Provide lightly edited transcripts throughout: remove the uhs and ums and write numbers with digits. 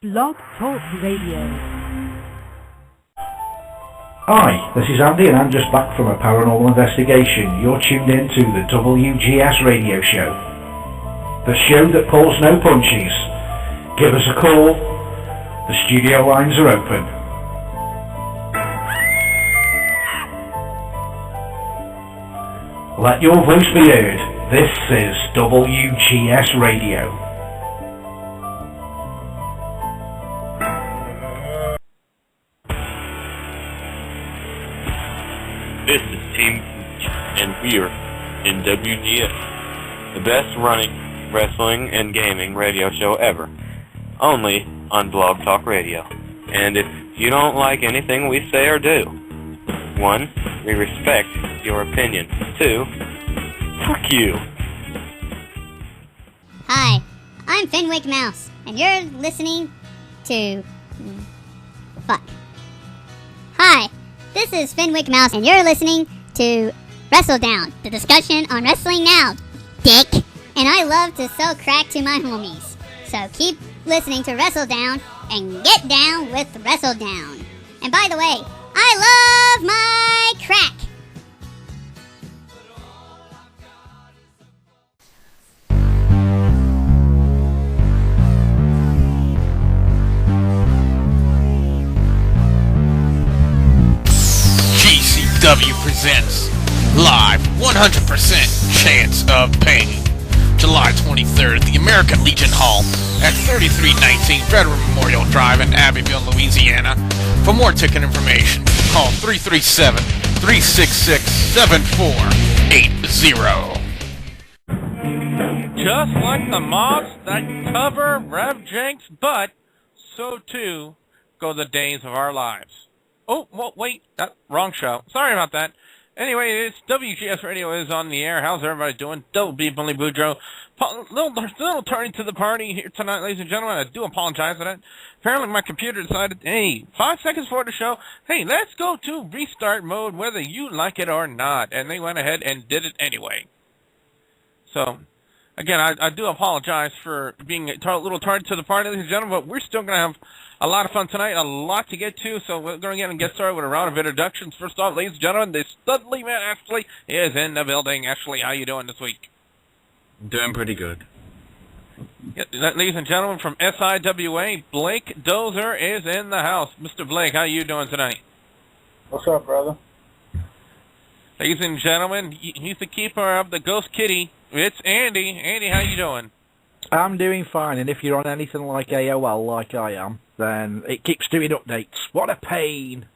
Blog Talk Radio. Hi, this is Andy and I'm just back from a paranormal investigation. You're tuned in to the WGS radio show. The show that pulls no punches. Give us a call. The studio lines are open. Let your voice be heard. This is WGS Radio. This is Team Cooch, and we're in WGS, the best running wrestling and gaming radio show ever, only on Blog Talk Radio. And if you don't like anything we say or do, 1, we respect your opinion. 2, fuck you. Hi, I'm Fenwick Mouse, and you're listening to... Fuck. Hi, this is Fenwick Mouse, and you're listening to WrestleDOWN, the discussion on wrestling now, dick. And I love to sell crack to my homies. So keep listening to WrestleDOWN and get down with WrestleDOWN. And by the way, I love my crack. GCW presents live 100% chance of pain. July 23rd, the American Legion Hall at 3319 Veteran Memorial Drive in Abbeville, Louisiana. For more ticket information, call 337-366-7480. Just like the moths that cover Rev Jake's butt, so too go the days of our lives. Oh, well, wait, wrong show. Sorry about that. Anyway, it's WGS Radio is on the air. How's everybody doing? Double B, Billy Boudreaux. Little turning to the party here tonight, ladies and gentlemen. I do apologize for that. Apparently my computer decided, hey, 5 seconds before the show, hey, let's go to restart mode whether you like it or not. And they went ahead and did it anyway. So, again, I do apologize for being a little tardy to the party, ladies and gentlemen, but we're still going to have a lot of fun tonight, a lot to get to, so we're going to get started with a round of introductions. First off, ladies and gentlemen, the studly man Ashley is in the building. Ashley, how you doing this week? Doing pretty good. Yeah, ladies and gentlemen, from SIWA, Blake Dozer is in the house. Mr. Blake, how you doing tonight? What's up, brother? Ladies and gentlemen, he's the keeper of the Ghost Kitty. It's Andy. Andy, how you doing? I'm doing fine, and if you're on anything like AOL, like I am, then it keeps doing updates. What a pain!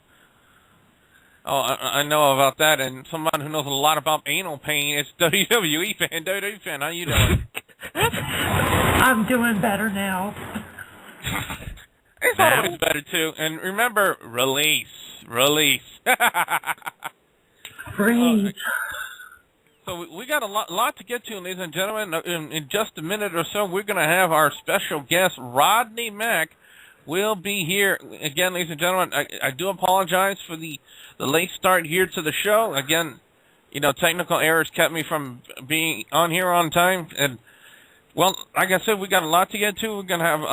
Oh, I know about that, and someone who knows a lot about anal pain is WWE fan. WWE fan, how you doing? I'm doing better now. It's always better, too. And remember, release. Breathe. So we got a lot to get to, ladies and gentlemen. In just a minute or so, we're going to have our special guest, Rodney Mack, will be here. Again, ladies and gentlemen, I do apologize for the late start here to the show. Again, technical errors kept me from being on here on time. And, well, like I said, we got a lot to get to. We're going to have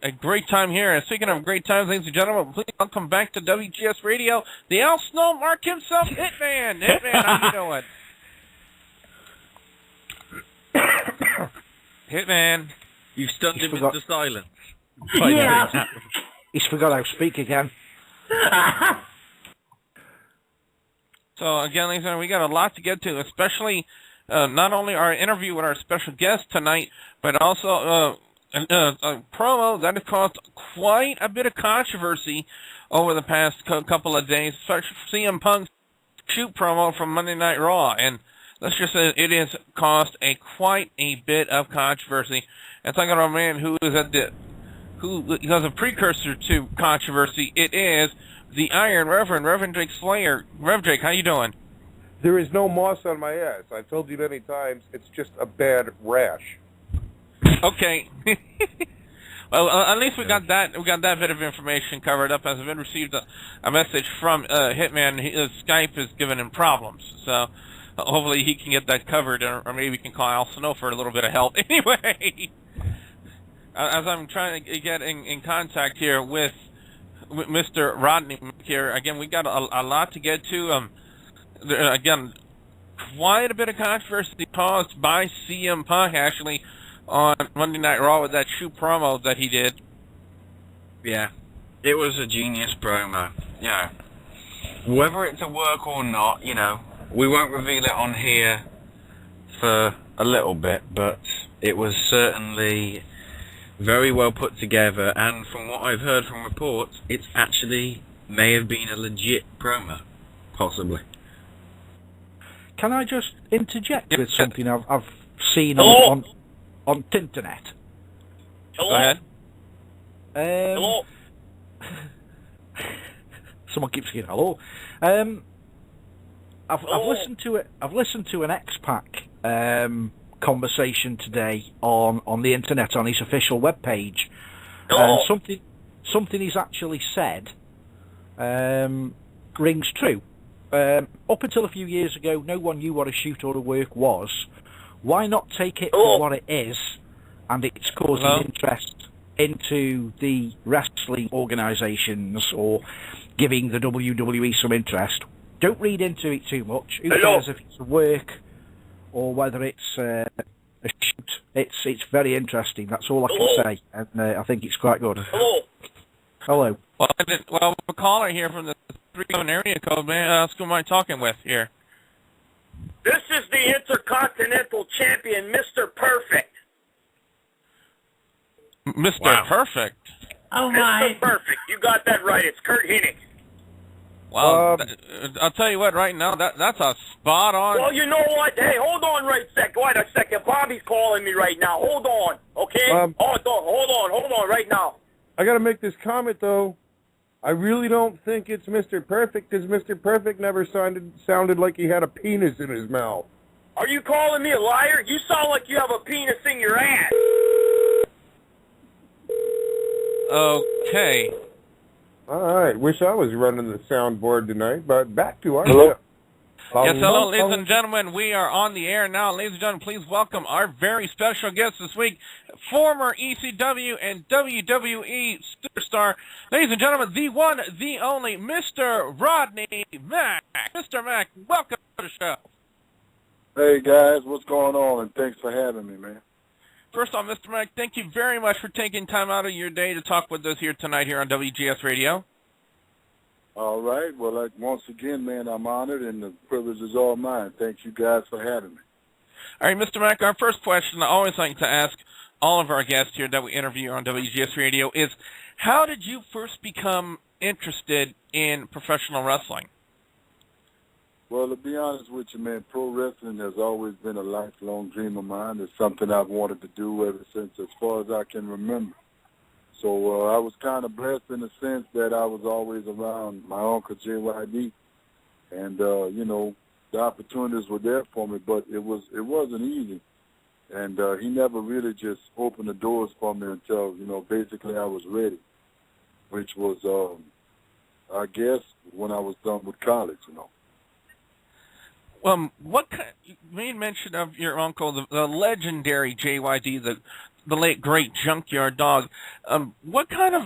a great time here. And speaking of great times, ladies and gentlemen, please welcome back to WGS Radio, the Al Snow Mark himself, Hitman. Hitman, how you doing? Hitman. You've stunned him into silence. Yeah. He's forgot how to speak again. So, again, ladies and gentlemen, we got a lot to get to, especially not only our interview with our special guest tonight, but also a promo that has caused quite a bit of controversy over the past couple of days, especially CM Punk's shoot promo from Monday Night Raw. And let's just say it has caused quite a bit of controversy. And talking about a man who is who has a precursor to controversy. It is the Iron Reverend Jake Slayer. Rev Jake, how you doing? There is no moss on my ass. I've told you many times, it's just a bad rash. Okay. Well, at least we got that bit of information covered up, as I've received a message from Hitman. His Skype is giving him problems, so hopefully he can get that covered, or maybe we can call Al Snow for a little bit of help. Anyway, as I'm trying to get in contact here with Mr. Rodney Mack here, again, we got a lot to get to. Again, quite a bit of controversy caused by CM Punk, actually, on Monday Night Raw with that shoe promo that he did. Yeah, it was a genius promo. Yeah. Whether it's a work or not, you know, we won't reveal it on here for a little bit, but it was certainly very well put together, and from what I've heard from reports, it's actually may have been a legit promo, possibly. Can I just interject with something I've seen on internet? Go ahead. Hello. Someone keeps saying hello. I've listened to it. I've listened to an X-Pac conversation today on the internet on his official webpage, and something he's actually said rings true. Up until a few years ago, no one knew what a shoot order work was. Why not take it for what it is, and it's causing interest into the wrestling organisations or giving the WWE some interest? Don't read into it too much. Who cares if it's work or whether it's a shoot? It's very interesting. That's all I can say, and I think it's quite good. Hello. Well, a caller here from the 3-1 area code, man. Ask who am I talking with here? This is the Intercontinental Champion, Mr. Perfect. Mr. Perfect? Oh, my. Mr. Perfect. You got that right. It's Kurt Hennig. Well, I'll tell you what, right now, that's a spot on. Well, you know what? Hey, hold on wait a second. Bobby's calling me right now. Hold on, okay? Hold on right now. I got to make this comment, though. I really don't think it's Mr. Perfect, because Mr. Perfect never sounded like he had a penis in his mouth. Are you calling me a liar? You sound like you have a penis in your ass. Okay. All right. Wish I was running the soundboard tonight, but back to our show. Yes, hello, ladies and gentlemen. We are on the air now. Ladies and gentlemen, please welcome our very special guest this week, former ECW and WWE superstar. Ladies and gentlemen, the one, the only, Mr. Rodney Mack. Mr. Mack, welcome to the show. Hey, guys. What's going on? And thanks for having me, man. First off, Mr. Mack, thank you very much for taking time out of your day to talk with us here tonight here on WGS Radio. All right. Well, once again, man, I'm honored, and the privilege is all mine. Thank you guys for having me. All right, Mr. Mack, our first question I always like to ask all of our guests here that we interview on WGS Radio is, how did you first become interested in professional wrestling? Well, to be honest with you, man, pro wrestling has always been a lifelong dream of mine. It's something I've wanted to do ever since as far as I can remember. So I was kind of blessed in the sense that I was always around my uncle JYD, and you know, the opportunities were there for me, but it wasn't easy, and he never really just opened the doors for me until, you know, basically I was ready, which was I guess when I was done with college, you know. You made mention of your uncle, the legendary JYD, the late great Junkyard Dog. What kind of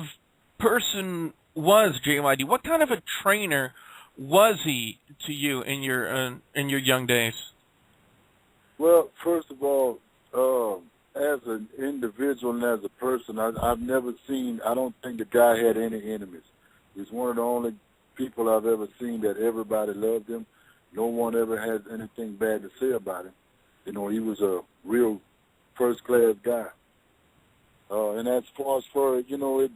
person was JYD? What kind of a trainer was he to you in your young days? Well, first of all, as an individual and as a person, I've never seen. I don't think the guy had any enemies. He's one of the only people I've ever seen that everybody loved him. No one ever has anything bad to say about him. You know, he was a real first-class guy. And as far as you know, it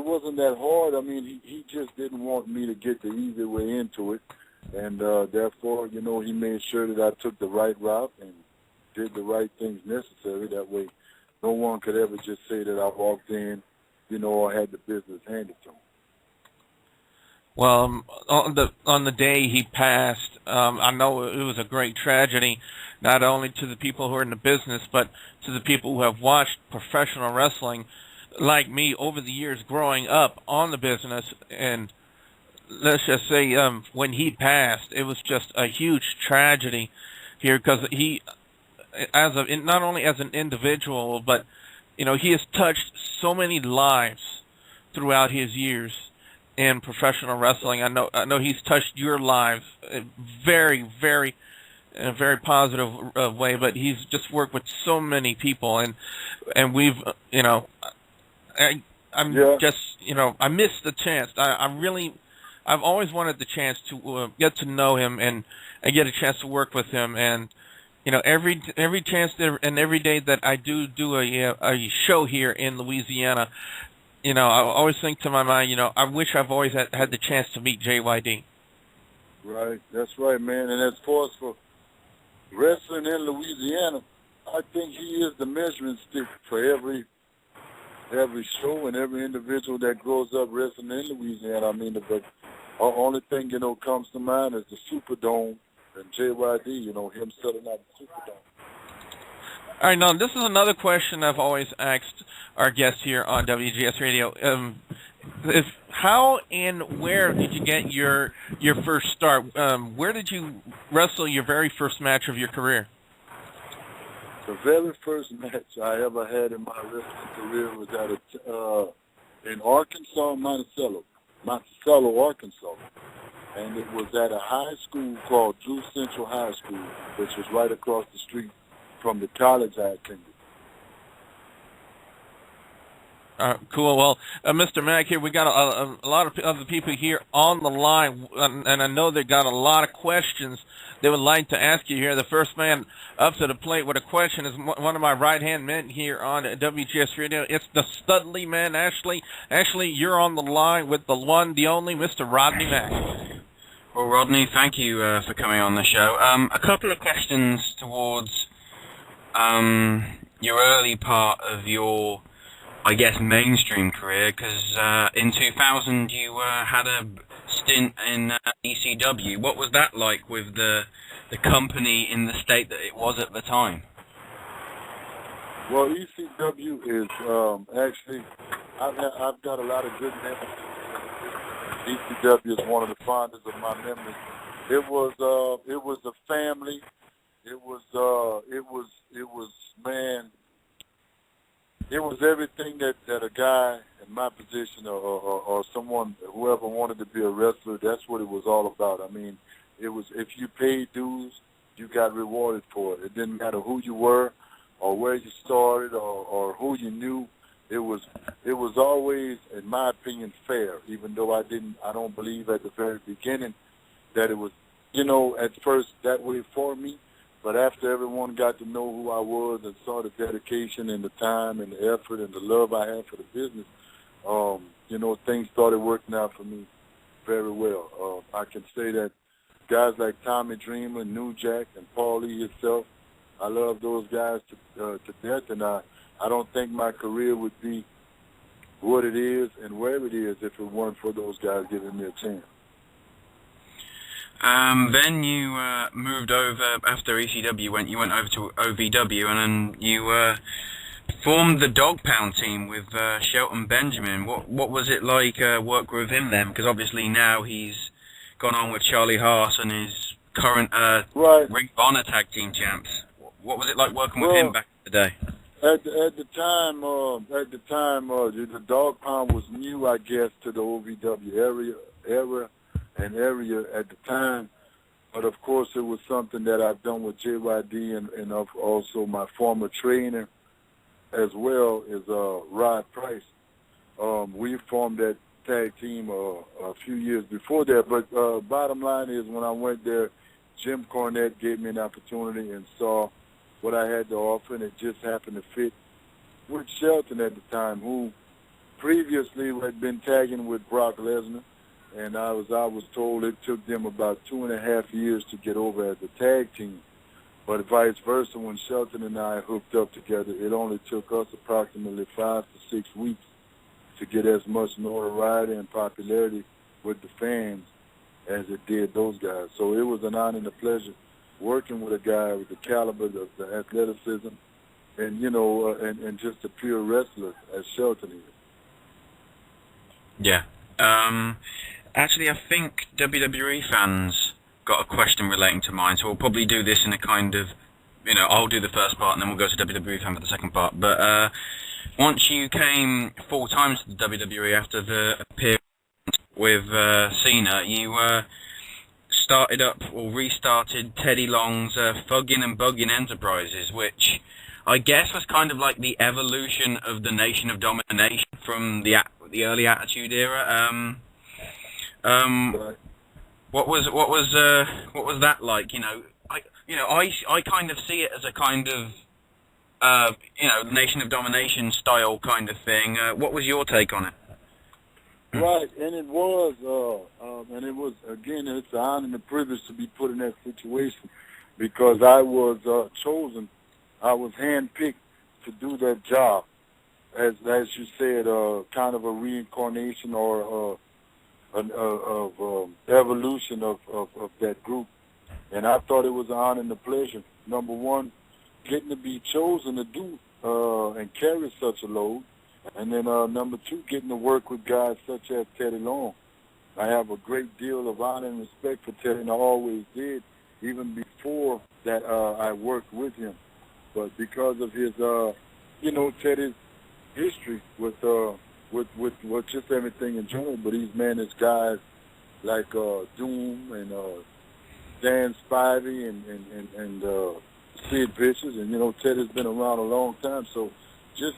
wasn't that hard. I mean, he just didn't want me to get the easy way into it. And therefore, you know, he made sure that I took the right route and did the right things necessary. That way, no one could ever just say that I walked in, you know, or had the business handed to me. Well, on the day he passed, I know it was a great tragedy, not only to the people who are in the business, but to the people who have watched professional wrestling, like me, over the years growing up on the business. And let's just say, when he passed, it was just a huge tragedy here, because he, not only as an individual, but he has touched so many lives throughout his years in professional wrestling. I know he's touched your lives very, very, in a very positive way. But he's just worked with so many people, and we've, I missed the chance. I've always wanted the chance to get to know him and get a chance to work with him. And every chance and every day that I do a show here in Louisiana, I always think to my mind, I wish I've always had the chance to meet JYD. Right, that's right, man. And as far as for wrestling in Louisiana, I think he is the measuring stick for every show and every individual that grows up wrestling in Louisiana. I mean, the only thing, comes to mind is the Superdome and JYD, him selling out the Superdome. All right, now this is another question I've always asked our guests here on WGS Radio. How and where did you get your first start? Where did you wrestle your very first match of your career? The very first match I ever had in my wrestling career was in Arkansas, Monticello, Arkansas. And it was at a high school called Drew Central High School, which was right across the street from the college I attended. Cool. Well, Mr. Mack here, we got a lot of other people here on the line, and I know they got a lot of questions they would like to ask you here. The first man up to the plate with a question is one of my right-hand men here on WGS Radio. It's the Studley man, Ashley. Ashley, you're on the line with the one, the only, Mr. Rodney Mack. Well, Rodney, thank you for coming on the show. A couple of questions towards your early part of your, I guess, mainstream career, because in 2000 you had a stint in ECW. What was that like with the company in the state that it was at the time? Well, ECW is actually, I've got a lot of good memories. ECW is one of the fondest of my memories. It was a family. It was everything that a guy in my position or someone, whoever wanted to be a wrestler, that's what it was all about. I mean, it was, if you paid dues, you got rewarded for it. It didn't matter who you were or where you started or who you knew. It was always, in my opinion, fair, even though I don't believe at the very beginning that it was, at first that way for me. But after everyone got to know who I was and saw the dedication and the time and the effort and the love I had for the business, things started working out for me very well. I can say that guys like Tommy Dreamer, New Jack, and Paulie himself, I love those guys to death, and I don't think my career would be what it is and where it is if it weren't for those guys giving me a chance. Then you moved over after ECW. You went over to OVW, and then you formed the Dog Pound team with Shelton Benjamin. What was it like working with him then? Because obviously now he's gone on with Charlie Haas and his current Ring of Honor tag team champs. What was it like working with him back in the day? At the time, the Dog Pound was new, I guess, to the OVW area at the time. But of course, it was something that I've done with JYD and also my former trainer as well as Rod Price. We formed that tag team a few years before that. But bottom line is, when I went there, Jim Cornette gave me an opportunity and saw what I had to offer, and it just happened to fit with Shelton at the time, who previously had been tagging with Brock Lesnar. And I was told it took them about 2.5 years to get over as a tag team. But vice versa, when Shelton and I hooked up together, it only took us approximately 5 to 6 weeks to get as much notoriety and popularity with the fans as it did those guys. So it was an honor and a pleasure working with a guy with the caliber of the athleticism and, and just a pure wrestler as Shelton is. Yeah. Actually, I think WWE fans got a question relating to mine, so we'll probably do this in a kind of, I'll do the first part and then we'll go to WWE fan for the second part. But once you came full time to the WWE after the appearance with Cena, you started up or restarted Teddy Long's Thuggin' and Buggin' Enterprises, which I guess was kind of like the evolution of the Nation of Domination from the early Attitude Era. What was that like? I kind of see it as a kind of Nation of Domination style kind of thing. What was your take on it? Right, and it was, again, it's an honor and a privilege to be put in that situation because I was chosen, I was handpicked to do that job, as you said, kind of a reincarnation or evolution of that group, and I thought it was an honor and a pleasure. Number one, getting to be chosen to do and carry such a load. And then number two, getting to work with guys such as Teddy Long. I have a great deal of honor and respect for Teddy, and I always did, even before that I worked with him. But because of his, Teddy's history with just everything in general, but he's managed guys like Doom and Dan Spivey and Sid Vicious, and Teddy's been around a long time, so just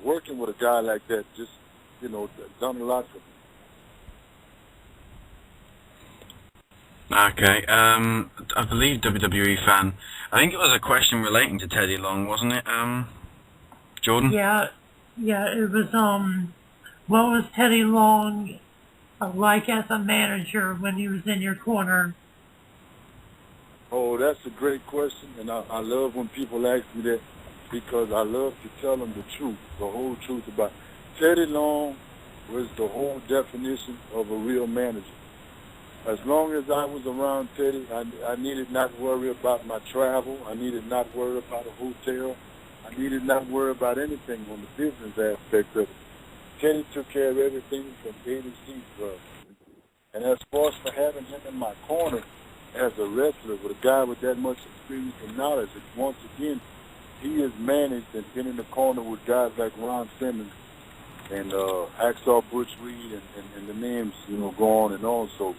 working with a guy like that, done a lot for me. Okay, I believe WWE fan. I think it was a question relating to Teddy Long, wasn't it, Jordan? Yeah, it was, what was Teddy Long like as a manager when he was in your corner? Oh, that's a great question, and I love when people ask me that, because I love to tell them the truth, the whole truth about it. Teddy Long was the whole definition of a real manager. As long as I was around Teddy, I needed not worry about my travel. I needed not worry about a hotel. I needed not worry about anything on the business aspect of it. Teddy took care of everything from A to Z for us. And as far as for having him in my corner as a wrestler, with a guy with that much experience and knowledge, once again, he has managed and been in the corner with guys like Ron Simmons and Hacksaw Butch Reed and the names, go on and on. So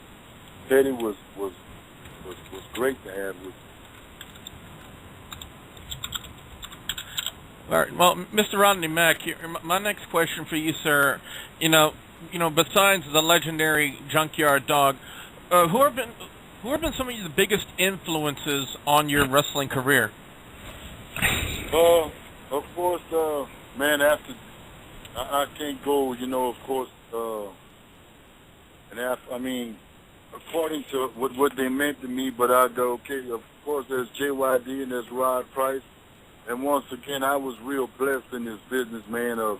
Teddy was great to have with. All right. Well, Mr. Rodney Mack, my next question for you, sir. Besides the legendary Junkyard Dog, who have been some of the biggest influences on your wrestling career? Of course, man, after I can't go, of course, and according to what they meant to me, but I go, okay, of course, there's JYD and there's Rod Price, and once again, I was real blessed in this business, man, of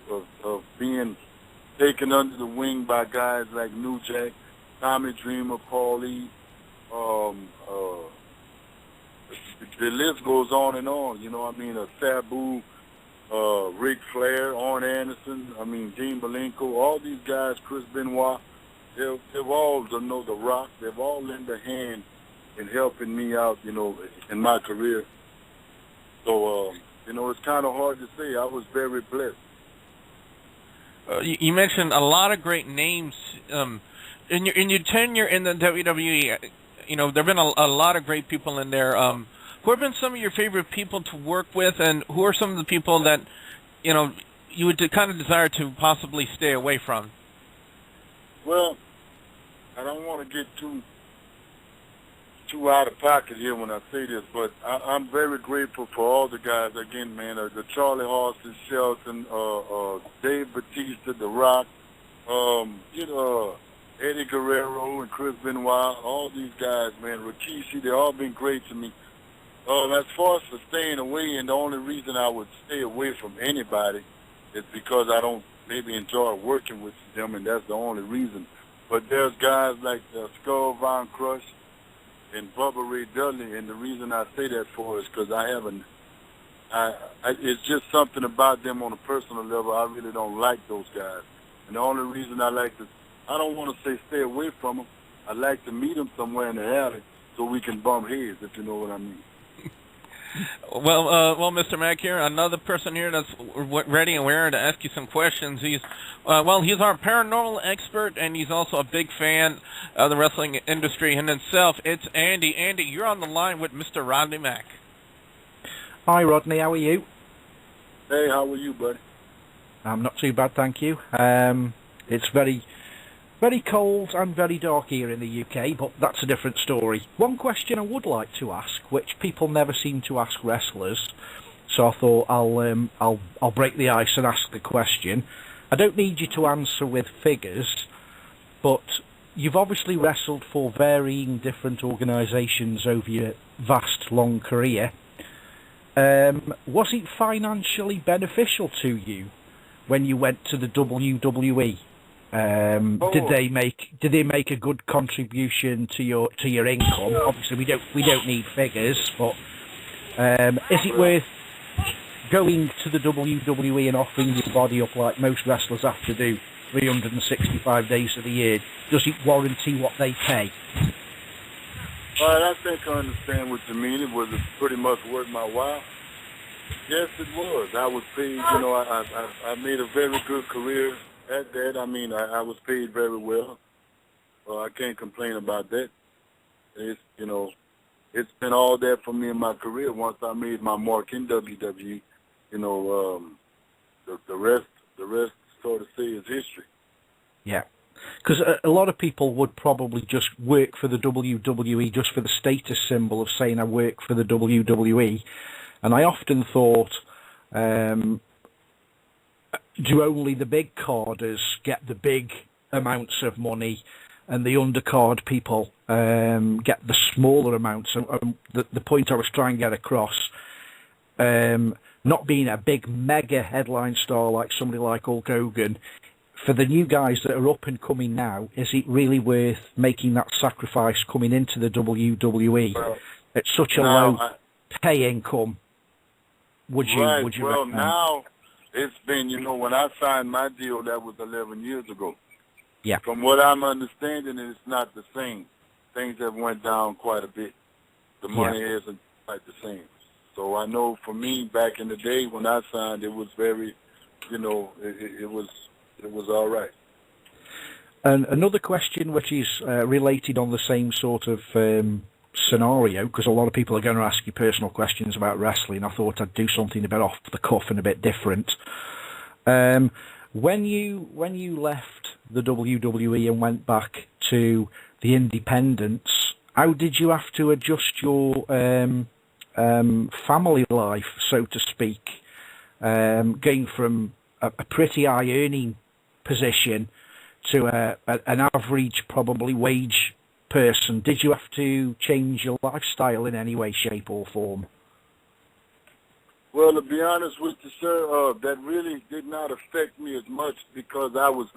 being taken under the wing by guys like New Jack, Tommy Dreamer, Paul Lee, the list goes on and on, Sabu, Ric Flair, Arn Anderson, Dean Malenko, all these guys, Chris Benoit, they've all, The Rock, they've all lent a hand in helping me out, in my career. So, it's kind of hard to say. I was very blessed. You mentioned a lot of great names. In your tenure in the WWE, there have been a lot of great people in there. Who have been some of your favorite people to work with, and who are some of the people that, you would kind of desire to possibly stay away from? Well, I don't want to get too out of pocket here when I say this, but I'm very grateful for all the guys, again, man, the Charlie Horses, Shelton, Dave Batista, The Rock, Eddie Guerrero and Chris Benoit, all these guys, man, Rikishi, they all been great to me. As far as for staying away, and the only reason I would stay away from anybody is because I don't maybe enjoy working with them, and that's the only reason. But there's guys like Skull Von Crush and Bubba Ray Dudley, and the reason I say that for is because it's just something about them on a personal level. I really don't like those guys. And the only reason I don't want to say stay away from them. I like to meet them somewhere in the alley so we can bump heads, if you know what I mean. Well, Mr. Mack here, another person here that's ready and willing to ask you some questions. He's our paranormal expert, and he's also a big fan of the wrestling industry in itself. It's Andy. Andy, you're on the line with Mr. Rodney Mack. Hi, Rodney. How are you? Hey, how are you, buddy? I'm not too bad, thank you. It's very, very cold and very dark here in the UK, but that's a different story. One question I would like to ask, which people never seem to ask wrestlers, so I thought I'll break the ice and ask the question. I don't need you to answer with figures, but you've obviously wrestled for varying different organisations over your vast, long career. Was it financially beneficial to you when you went to the WWE? Did they make a good contribution to your income? Obviously, we don't need figures, but is it worth going to the WWE and offering your body up like most wrestlers have to do 365 days of the year? Does it warranty what they pay? Well, I think I understand what you mean. It was pretty much worth my while. Yes, it was. I was paid. I made a very good career at that. I mean, I was paid very well. I can't complain about that. It's been all that for me in my career. Once I made my mark in WWE, the rest, sort of say, is history. Yeah. Because a lot of people would probably just work for the WWE just for the status symbol of saying I work for the WWE. And I often thought, do only the big carders get the big amounts of money and the undercard people get the smaller amounts? And the point I was trying to get across, not being a big mega headline star like somebody like Hulk Hogan, for the new guys that are up and coming now, is it really worth making that sacrifice coming into the WWE at such a low pay income? Would you recommend? Now it's been, when I signed my deal, that was 11 years ago. Yeah. From what I'm understanding, it's not the same. Things have went down quite a bit. The money isn't quite the same. So I know for me, back in the day when I signed, it was very, it was all right. And another question which is related on the same sort of scenario, because a lot of people are going to ask you personal questions about wrestling. I thought I'd do something a bit off the cuff and a bit different. When you left the WWE and went back to the independents, how did you have to adjust your family life, so to speak, going from a pretty high earning position to an average, probably, wage person? Did you have to change your lifestyle in any way, shape or form? Well, to be honest with you, sir, that really did not affect me as much because I was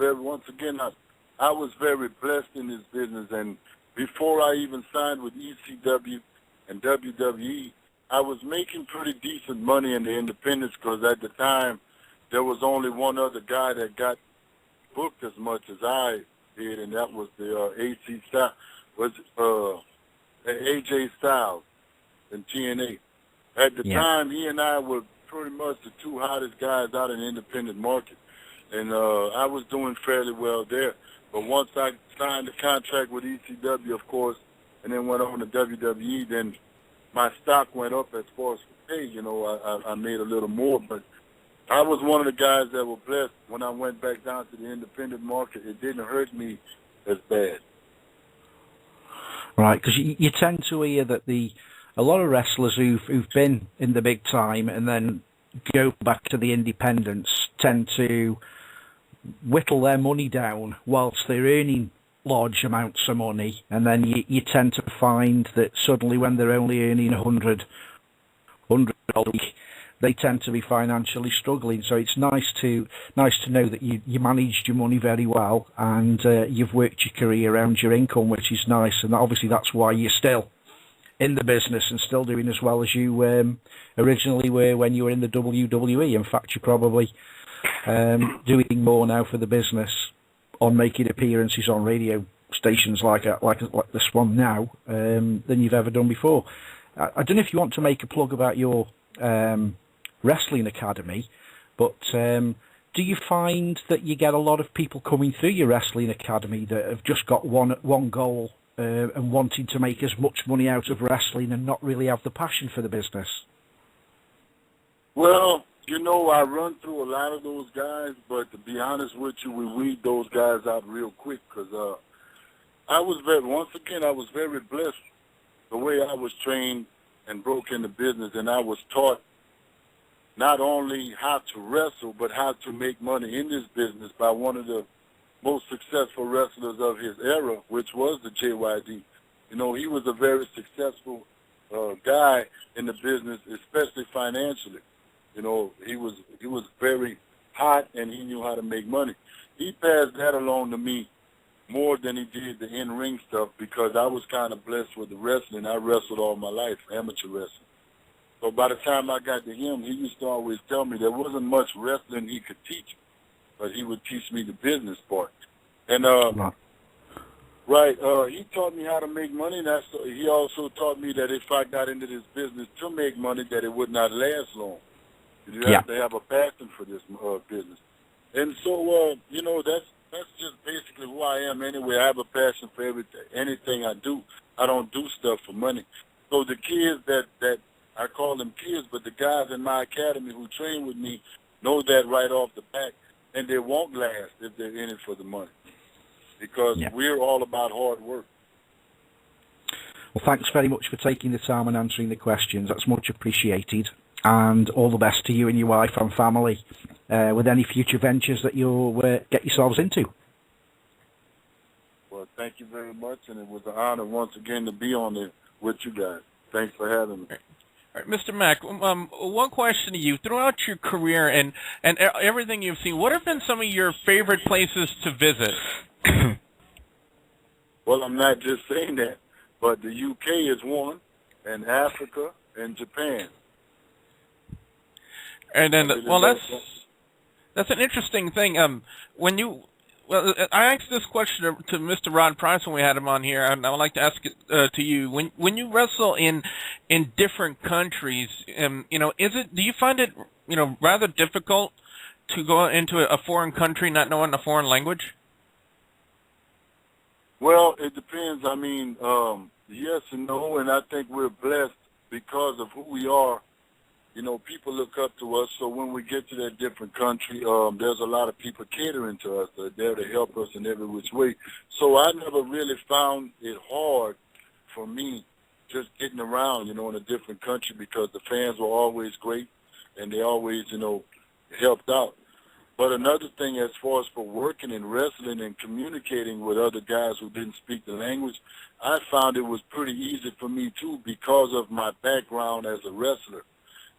I was very blessed in this business. And before I even signed with ECW and WWE, I was making pretty decent money in the independents because at the time there was only one other guy that got booked as much as I did, and that was the AJ Styles in TNA. At the time, he and I were pretty much the two hottest guys out in the independent market, and I was doing fairly well there. But once I signed the contract with ECW, of course, and then went on to WWE, then my stock went up as far as pay. I made a little more, but I was one of the guys that were blessed. When I went back down to the independent market, it didn't hurt me as bad. Right, because you tend to hear that a lot of wrestlers who've been in the big time and then go back to the independents tend to whittle their money down whilst they're earning large amounts of money, and then you tend to find that suddenly when they're only earning $100 a week, they tend to be financially struggling. So it's nice to know that you managed your money very well and you've worked your career around your income, which is nice. And obviously that's why you're still in the business and still doing as well as you originally were when you were in the WWE. In fact, you're probably doing more now for the business on making appearances on radio stations like this one now than you've ever done before. I don't know if you want to make a plug about your wrestling academy, but do you find that you get a lot of people coming through your wrestling academy that have just got one goal and wanting to make as much money out of wrestling and not really have the passion for the business? Well, I run through a lot of those guys, but to be honest with you, we weed those guys out real quick because I was very blessed the way I was trained and broke into business, and I was taught not only how to wrestle, but how to make money in this business by one of the most successful wrestlers of his era, which was the JYD. He was a very successful guy in the business, especially financially. He was very hot, and he knew how to make money. He passed that along to me more than he did the in-ring stuff because I was kind of blessed with the wrestling. I wrestled all my life, amateur wrestling. So by the time I got to him, he used to always tell me there wasn't much wrestling he could teach me, but he would teach me the business part. And he taught me how to make money. And he also taught me that if I got into this business to make money, that it would not last long. You have to have a passion for this business. And so, that's just basically who I am anyway. I have a passion for anything I do. I don't do stuff for money. So the kids that I call them kids, but the guys in my academy who train with me know that right off the bat, and they won't last if they're in it for the money because we're all about hard work. Well, thanks very much for taking the time and answering the questions. That's much appreciated. And all the best to you and your wife and family with any future ventures that you'll get yourselves into. Well, thank you very much, and it was an honor once again to be on there with you guys. Thanks for having me. All right, Mr. Mack, one question to you. Throughout your career and everything you've seen, what have been some of your favorite places to visit? Well, I'm not just saying that, but the UK is one, and Africa, and Japan. And then, that's an interesting thing. I asked this question to Mr. Rod Price when we had him on here, and I would like to ask it to you. When you wrestle in different countries, do you find it rather difficult to go into a foreign country not knowing a foreign language? Well, it depends. I mean, yes and no, and I think we're blessed because of who we are. People look up to us, so when we get to that different country, there's a lot of people catering to us. They're there to help us in every which way. So I never really found it hard for me just getting around, in a different country because the fans were always great, and they always, helped out. But another thing as far as for working and wrestling and communicating with other guys who didn't speak the language, I found it was pretty easy for me, too, because of my background as a wrestler.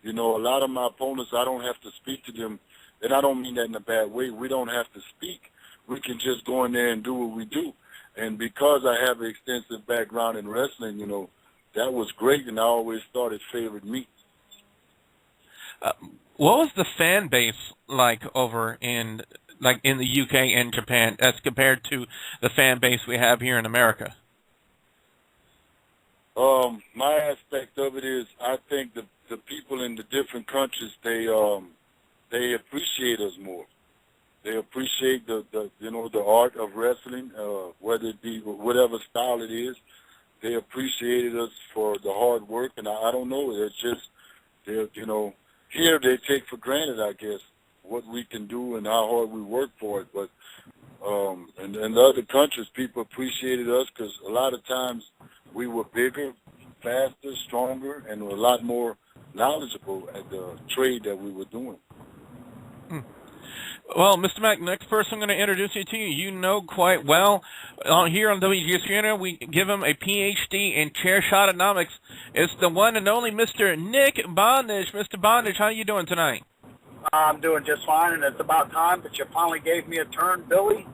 A lot of my opponents, I don't have to speak to them, and I don't mean that in a bad way. We don't have to speak. We can just go in there and do what we do. And because I have an extensive background in wrestling, that was great, and I always thought it favored me. What was the fan base like over in the UK and Japan as compared to the fan base we have here in America? My aspect of it is I think the people in the different countries, they appreciate us more. They appreciate the art of wrestling, whether it be whatever style it is. They appreciated us for the hard work, and I don't know. It's just, here they take for granted, I guess, what we can do and how hard we work for it. But in other countries, people appreciated us because a lot of times we were bigger, faster, stronger, and a lot more knowledgeable at the trade that we were doing. Well, Mr. Mack, next person I'm going to introduce you to, you know quite well. Here on WGS-TV, we give him a PhD in chair shotonomics. It's the one and only Mr. Nick Bondage. Mr. Bondage, how you doing tonight? I'm doing just fine, and it's about time that you finally gave me a turn, Billy.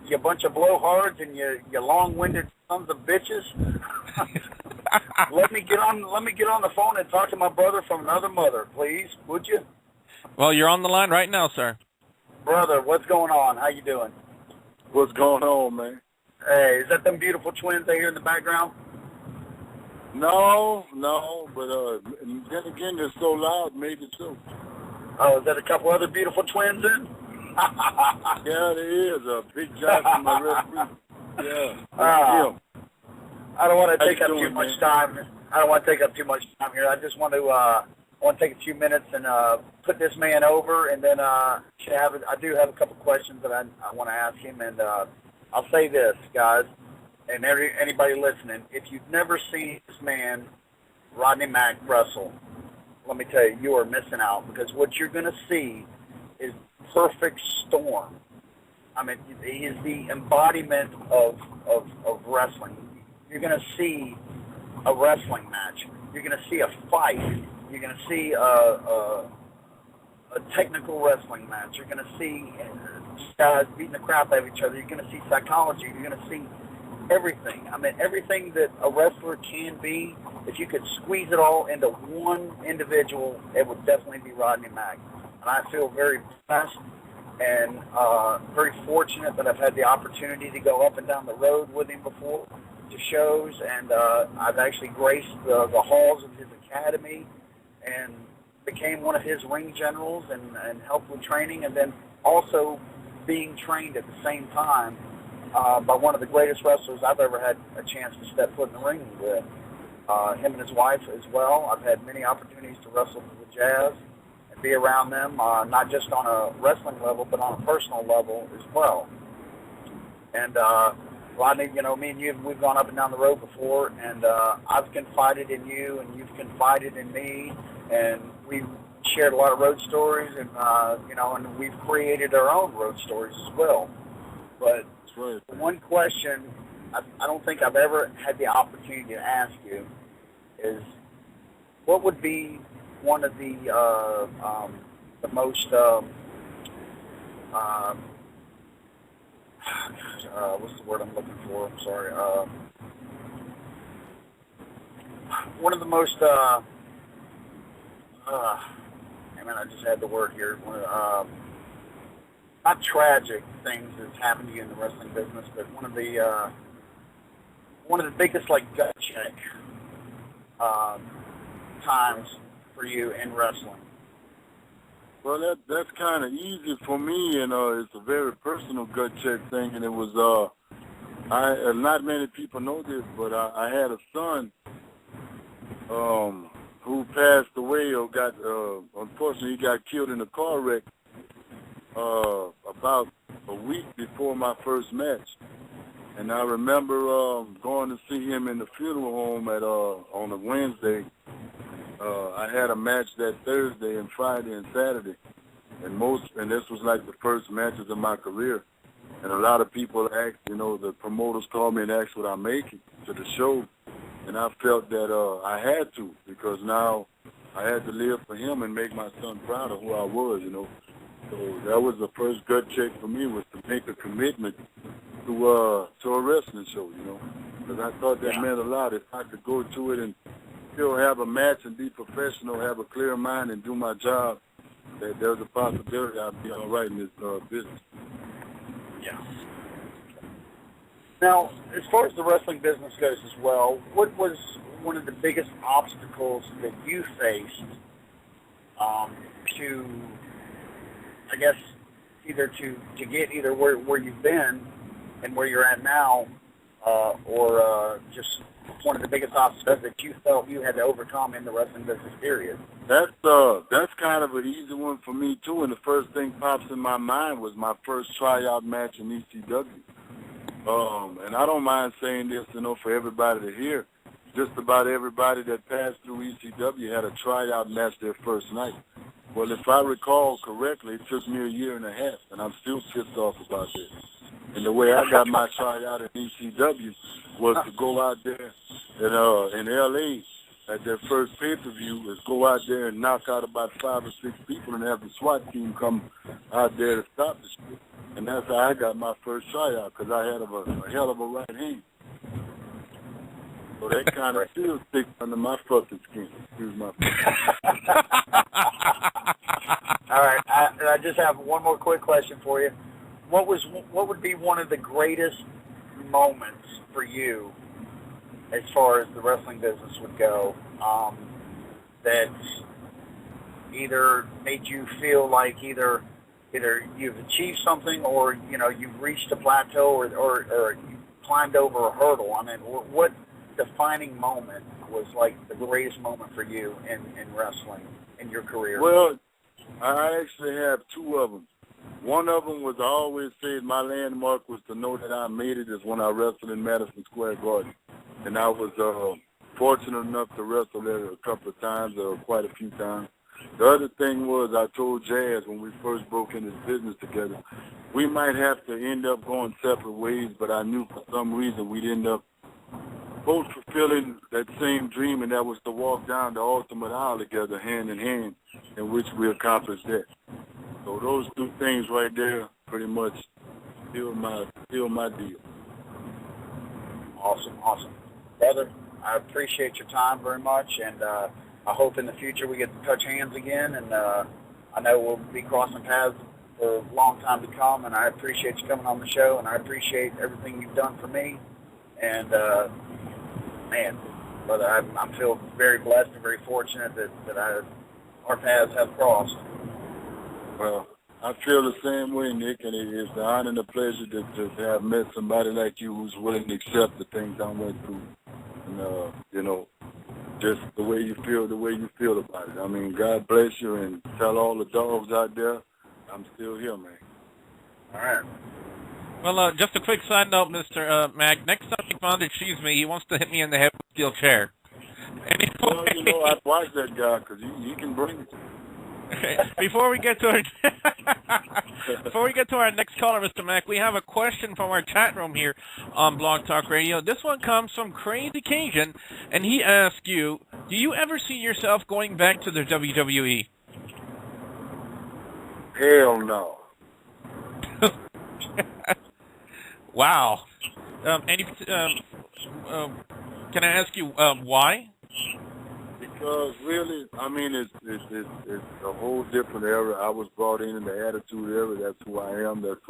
You bunch of blowhards and you long-winded sons of bitches. Let me get on the phone and talk to my brother from another mother, please, would you? Well, you're on the line right now, sir. Brother, what's going on? How you doing? What's going on, man? Hey, is that them beautiful twins I hear in the background? No, but then again, they're so loud, maybe so. Oh, is that a couple other beautiful twins in? Yeah, there is. Big Johnson, my referee. Yeah. I don't want to How take you up doing, too much man? time. I don't want to take up too much time here. I just want to take a few minutes and put this man over, and then I do have a couple questions that I want to ask him, and I'll say this, guys, and anybody listening, if you've never seen this man, Rodney Mack, wrestle, let me tell you, you are missing out, because what you're going to see is perfect storm. I mean, he is the embodiment of wrestling. You're going to see a wrestling match. You're going to see a fight. You're going to see a technical wrestling match. You're going to see guys beating the crap out of each other. You're going to see psychology. You're going to see everything. I mean, everything that a wrestler can be, if you could squeeze it all into one individual, it would definitely be Rodney Mack. And I feel very blessed and very fortunate that I've had the opportunity to go up and down the road with him before to shows, and I've actually graced the halls of his academy and became one of his ring generals and helped with training, and then also being trained at the same time by one of the greatest wrestlers I've ever had a chance to step foot in the ring with. Him and his wife as well. I've had many opportunities to wrestle for the Jazz and be around them, not just on a wrestling level, but on a personal level as well. And Rodney, you know, me and you, we've gone up and down the road before, and I've confided in you, and you've confided in me, and we've shared a lot of road stories, and you know, and we've created our own road stories as well. But one question I don't think I've ever had the opportunity to ask you is, what would be one of the most what's the word I'm looking for? I'm sorry. One of the most I just had the word here. One of not tragic things that's happened to you in the wrestling business, but one of the biggest, like, gut check times for you in wrestling. Well, that's kind of easy for me, and it's a very personal gut check thing, and it was, not many people know this, but I had a son who passed away or got, unfortunately, he got killed in a car wreck about a week before my first match. And I remember going to see him in the funeral home on a Wednesday. I had a match that Thursday and Friday and Saturday, and this was like the first matches of my career. And a lot of people asked, you know, the promoters called me and asked what I'm making to the show, and I felt that I had to, because now I had to live for him and make my son proud of who I was, you know. So that was the first gut check for me, was to make a commitment to a wrestling show, you know, because I thought that meant a lot. If I could go to it and still have a match and be professional, have a clear mind and do my job, that there's a possibility I'd be all right in this business. Yeah. Now, as far as the wrestling business goes as well, what was one of the biggest obstacles that you faced to, I guess, either to get either where you've been and where you're at now, or just one of the biggest obstacles that you felt you had to overcome in the wrestling business period? That's kind of an easy one for me too, and the first thing pops in my mind was my first tryout match in ECW. And I don't mind saying this, you know, for everybody to hear. Just about everybody that passed through ECW had a tryout match their first night. Well, if I recall correctly, it took me a year and a half, and I'm still pissed off about this. And the way I got my tryout at ECW was to go out there in L.A. at their first pay-per-view, is go out there and knock out about 5 or 6 people and have the SWAT team come out there to stop the shit. And that's how I got my first tryout, because I had a hell of a right hand. So that kind of still sticks under my fucking skin. Excuse my All right, I just have one more quick question for you. What would be one of the greatest moments for you as far as the wrestling business would go, that either made you feel like either you've achieved something, or you've reached a plateau, or you climbed over a hurdle? I mean, what defining moment was like the greatest moment for you in wrestling in your career? Well, I actually have two of them. One of them was, I always said my landmark was to know that I made it, is when I wrestled in Madison Square Garden. And I was fortunate enough to wrestle there a couple of times, or quite a few times. The other thing was, I told Jazz when we first broke into this business together, we might have to end up going separate ways, but I knew for some reason we'd end up both fulfilling that same dream, and that was to walk down the ultimate aisle together, hand in hand, in which we accomplished that. So those two things right there pretty much seal my deal. Awesome. Brother, I appreciate your time very much, and I hope in the future we get to touch hands again, and I know we'll be crossing paths for a long time to come, and I appreciate you coming on the show, and I appreciate everything you've done for me. And, man, brother, I feel very blessed and very fortunate that our paths have crossed. Well, I feel the same way, Nick, and it's an honor and a pleasure to have met somebody like you who's willing to accept the things I went through. And, just the way you feel about it. I mean, God bless you, and tell all the dogs out there, I'm still here, man. All right. Well, just a quick side note, Mr. Mack. Next time Nick Bondage sees me, he wants to hit me in the head with a steel chair. Anyway. Well, I'd watch that guy, because he can bring it. Before we get to our next caller, Mr. Mack, we have a question from our chat room here on Blog Talk Radio. This one comes from Crazy Cajun, and he asks you, do you ever see yourself going back to the WWE? Hell no. Wow. Can I ask you why? Because really, I mean, it's a whole different era. I was brought in the Attitude Era. That's who I am. That's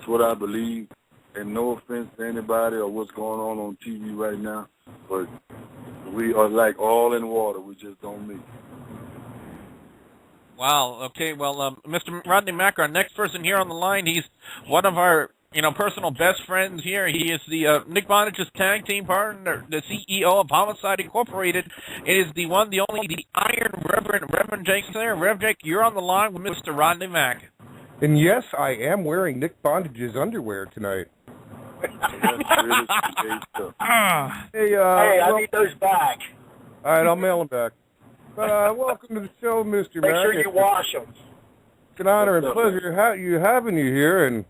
what I believe. And no offense to anybody or what's going on TV right now, but we are like all in water. We just don't meet. Wow. Okay. Well, Mr. Rodney Mack, our next person here on the line, he's one of our personal best friends here. He is the Nick Bondage's tag team partner, the CEO of Homicide Incorporated. It is the one, the only, the Iron Reverend Jake there. Rev Jake, you're on the line with Mr. Rodney Mack. And yes, I am wearing Nick Bondage's underwear tonight. Hey, I need those back. All right, I'll mail them back. But welcome to the show, Mr. Mack. Make sure you wash them. It's an honor and pleasure having you here. And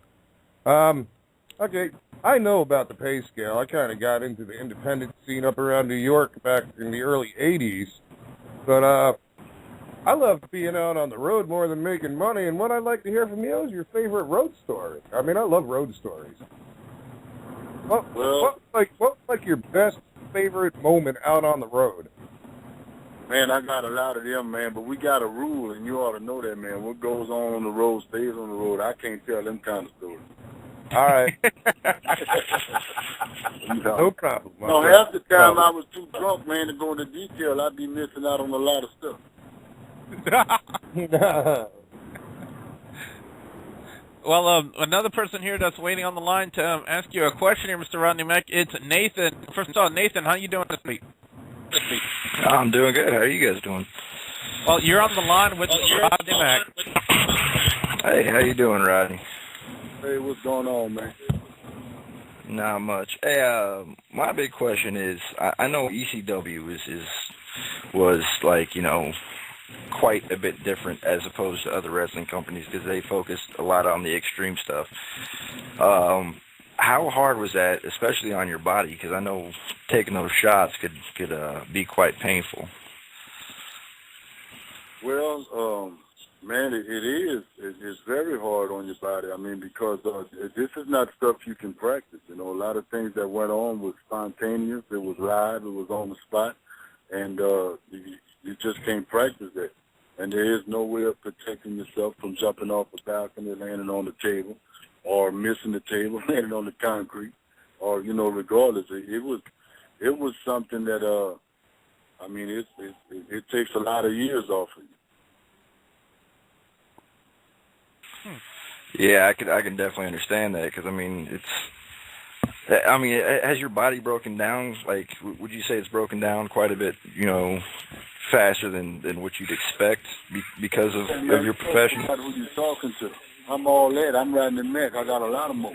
okay, I know about the pay scale. I kind of got into the independent scene up around New York back in the early 80s. But I love being out on the road more than making money. And what I'd like to hear from you is your favorite road story. I mean, I love road stories. What's like your best favorite moment out on the road? Man, I got a lot of them, man, but we got a rule, and you ought to know that, man. What goes on the road stays on the road. I can't tell them kind of stories. All right. No problem. No, half the time I was too drunk, man, to go into detail. I'd be missing out on a lot of stuff. Well, another person here that's waiting on the line to ask you a question here, Mr. Rodney Mack, it's Nathan. First of all, Nathan, how you doing this week? I'm doing good. How are you guys doing? Well, you're on the line with Rodney Mack. Hey, how you doing, Rodney? Hey, what's going on, man? Not much. Hey, my big question is, I know ECW was like, quite a bit different as opposed to other wrestling companies because they focused a lot on the extreme stuff. How hard was that, especially on your body? Because I know taking those shots could be quite painful. Well, man, it is. It's very hard on your body. I mean, because this is not stuff you can practice. A lot of things that went on was spontaneous. It was live. It was on the spot. And you just can't practice that. And there is no way of protecting yourself from jumping off a balcony, landing on the table, or missing the table, landing on the concrete, or, regardless. It it was something that I mean, it takes a lot of years off of you. Yeah, I can definitely understand that, because I mean, has your body broken down? Like, would you say it's broken down quite a bit, you know, faster than what you'd expect because of your profession? Who you talking to? I'm all that. I'm Rodney Mack. I got a lot of more.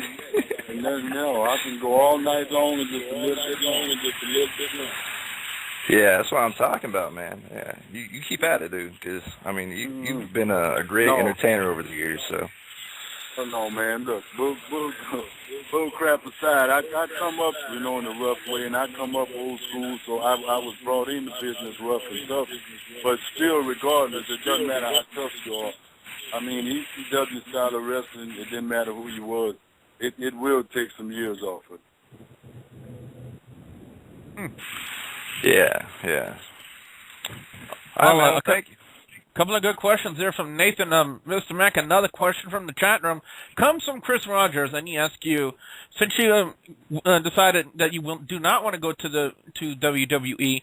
And then, you know, I can go all night long and just a little bit long and just a little bit long. Yeah, that's what I'm talking about, man. Yeah, you keep at it, dude, because, I mean, you've been a great entertainer over the years, so. Oh, no, man. Look, bull crap aside, I come up, you know, in a rough way, and I come up old school, so I was brought into business rough and tough. But still, regardless, it doesn't matter how tough you are. I mean, ECW style of wrestling, it didn't matter who you was. It will take some years off of it. Yeah. Thank you. Couple of good questions there from Nathan. Mr. Mack, another question from the chat room comes from Chris Rogers, and he asks you, since you decided that you do not want to go to WWE,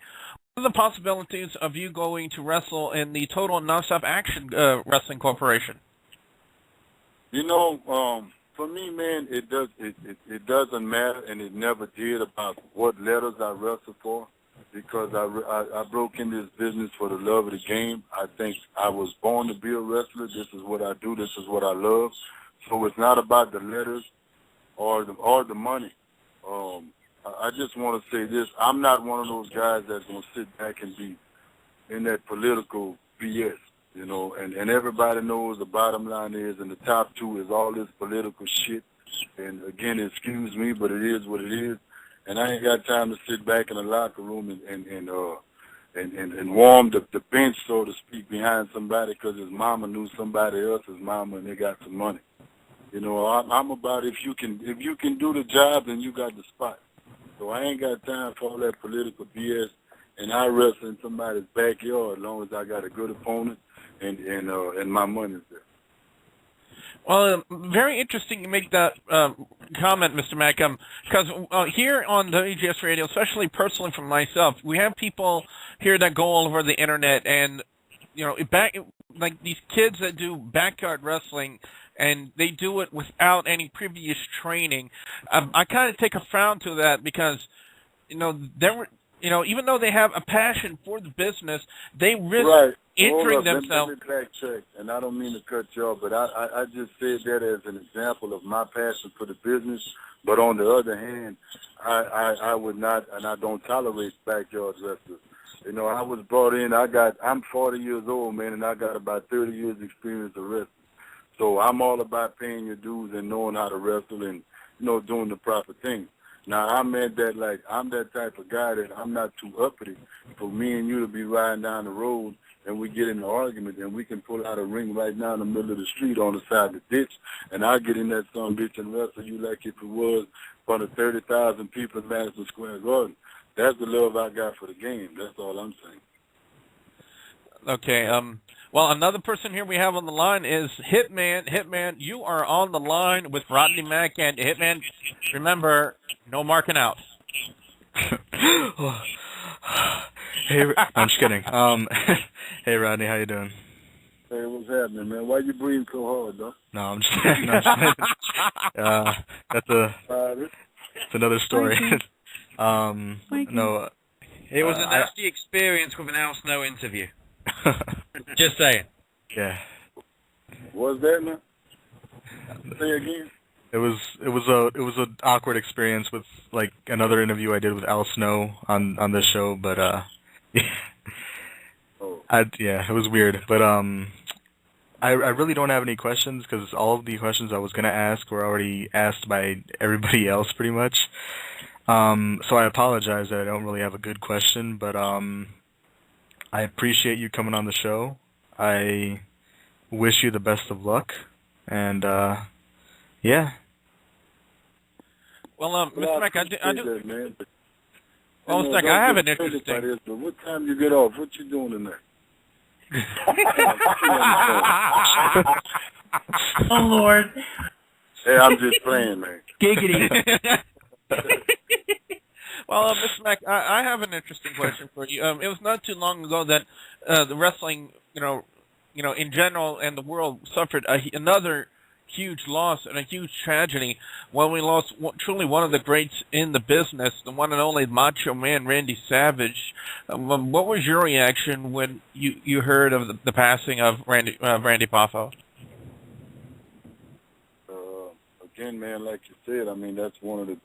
what are the possibilities of you going to wrestle in the Total Nonstop Action Wrestling Corporation? You know, for me, man, it doesn't matter, and it never did about what letters I wrestle for, because I broke into this business for the love of the game. I think I was born to be a wrestler. This is what I do. This is what I love. So it's not about the letters or the money. I just want to say this. I'm not one of those guys that's going to sit back and be in that political BS, you know, and everybody knows the bottom line is, and the top two is all this political shit. And, again, excuse me, but it is what it is. And I ain't got time to sit back in the locker room and warm the bench, so to speak, behind somebody because his mama knew somebody else's mama and they got some money. You know, I'm about if you can do the job, then you got the spot. So I ain't got time for all that political BS, and I wrestle in somebody's backyard as long as I got a good opponent and my money's there. Well, very interesting you make that comment, Mr. Mack, because here on WGS Radio, especially personally for myself, we have people here that go all over the internet, and you know, like these kids that do backyard wrestling, and they do it without any previous training. I kind of take a frown to that because, you know, even though they have a passion for the business, they risk injuring themselves. Let me backtrack, and I don't mean to cut you off, but I just said that as an example of my passion for the business. But on the other hand, I would not, and I don't tolerate backyard wrestlers. You know, I was brought in. I'm 40 years old, man, and I got about 30 years experience of wrestling. So I'm all about paying your dues and knowing how to wrestle and, you know, doing the proper thing. Now, I'm that type of guy that I'm not too uppity for me and you to be riding down the road and we get in an argument and we can pull out a ring right now in the middle of the street on the side of the ditch, and I'll get in that son bitch and wrestle you like if it was in front of 30,000 people in Madison Square Garden. That's the love I got for the game. That's all I'm saying. Okay, well, another person here we have on the line is Hitman. Hitman, you are on the line with Rodney Mack, and Hitman, remember, no marking out. Hey, I'm just kidding. Hey, Rodney, how you doing? Hey, what's happening, man? Why you breathing so hard, though? No, I'm just kidding. That's another story. No. It was a nasty experience with an Al Snow interview. Just saying. Yeah. What's that, man? Say again. It was an awkward experience with like another interview I did with Al Snow on this show, but it was weird. But I really don't have any questions because all of the questions I was gonna ask were already asked by everybody else pretty much. So I apologize that I don't really have a good question, but I appreciate you coming on the show. I wish you the best of luck, and yeah. Well, Mr. Mack, I do. Man, Well, Mr. Mack, I have an interesting. This, but what time you get off? What you doing tonight? Oh Lord. Hey, I'm just playing, man. Giggity. Well, Mr. Mack, I have an interesting question for you. It was not too long ago that the wrestling, in general and the world suffered another huge loss and a huge tragedy when we lost truly one of the greats in the business, the one and only Macho Man Randy Savage. What was your reaction when you heard of the passing of Randy Poffo? Again, man, like you said, I mean, that's one of the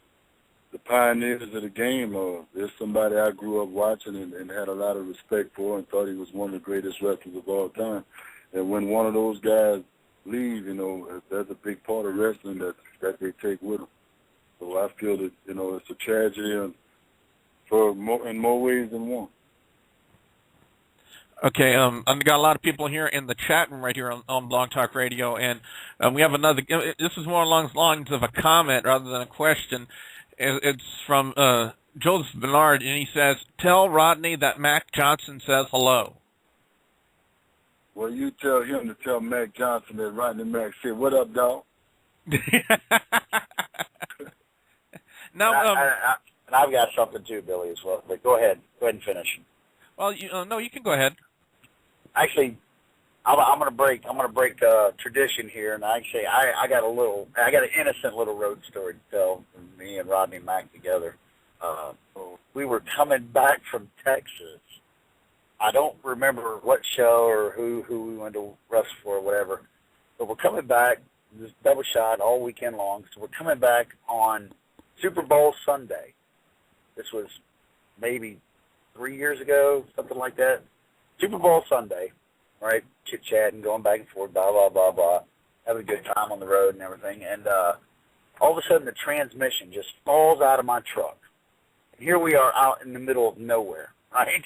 pioneers of the game. There's somebody I grew up watching and had a lot of respect for and thought he was one of the greatest wrestlers of all time. And when one of those guys leave, that's a big part of wrestling that they take with them. So I feel that, it's a tragedy in more ways than one. Okay, I've got a lot of people here in the chat room right here on Blog Talk Radio, and we have another. This is more along the lines of a comment rather than a question. It's from Joseph Bernard, and he says, "Tell Rodney that Mac Johnson says hello." Well, you tell him to tell Mac Johnson that Rodney Mack said, "What up, dog?" Now, and I've got something too, Billy, as well. But go ahead and finish. Well, no, you can go ahead. Actually, I'm gonna break tradition here, and actually, I got an innocent little road story to tell from me and Rodney Mack together. We were coming back from Texas. I don't remember what show or who we went to wrestle for or whatever, but we're coming back. This double shot all weekend long. So we're coming back on Super Bowl Sunday. This was maybe 3 years ago, something like that. Super Bowl Sunday, right? Chit-chatting, going back and forth, blah, blah, blah, blah. Having a good time on the road and everything. And all of a sudden, the transmission just falls out of my truck. And here we are out in the middle of nowhere, right?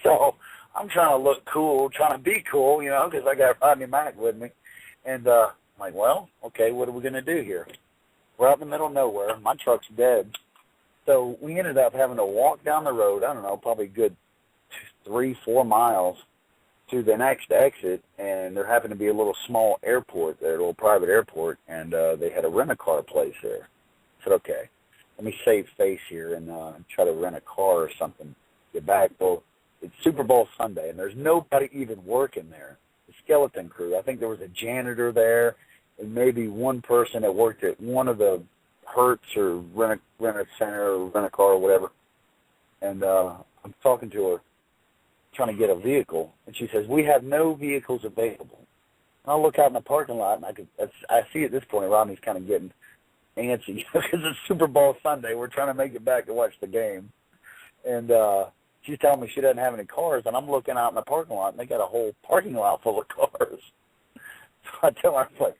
So I'm trying to look cool, trying to be cool, because I got Rodney Mack with me. And I'm like, well, okay, what are we going to do here? We're out in the middle of nowhere. My truck's dead. So we ended up having to walk down the road, I don't know, probably a good 3-4 miles to the next exit, and there happened to be a little small airport there, a little private airport, and they had a rent-a-car place there. I said, okay, let me save face here and try to rent a car or something, get back. Well, it's Super Bowl Sunday, and there's nobody even working there. The skeleton crew, I think there was a janitor there, and maybe one person that worked at one of the Hertz or rent-a-center or rent-a-car or whatever. And I'm talking to her, trying to get a vehicle, and she says, we have no vehicles available. And I look out in the parking lot, and I see at this point Rodney's kind of getting antsy because it's Super Bowl Sunday. We're trying to make it back to watch the game. And she's telling me she doesn't have any cars, and I'm looking out in the parking lot, and they got a whole parking lot full of cars. So I tell her, I'm like,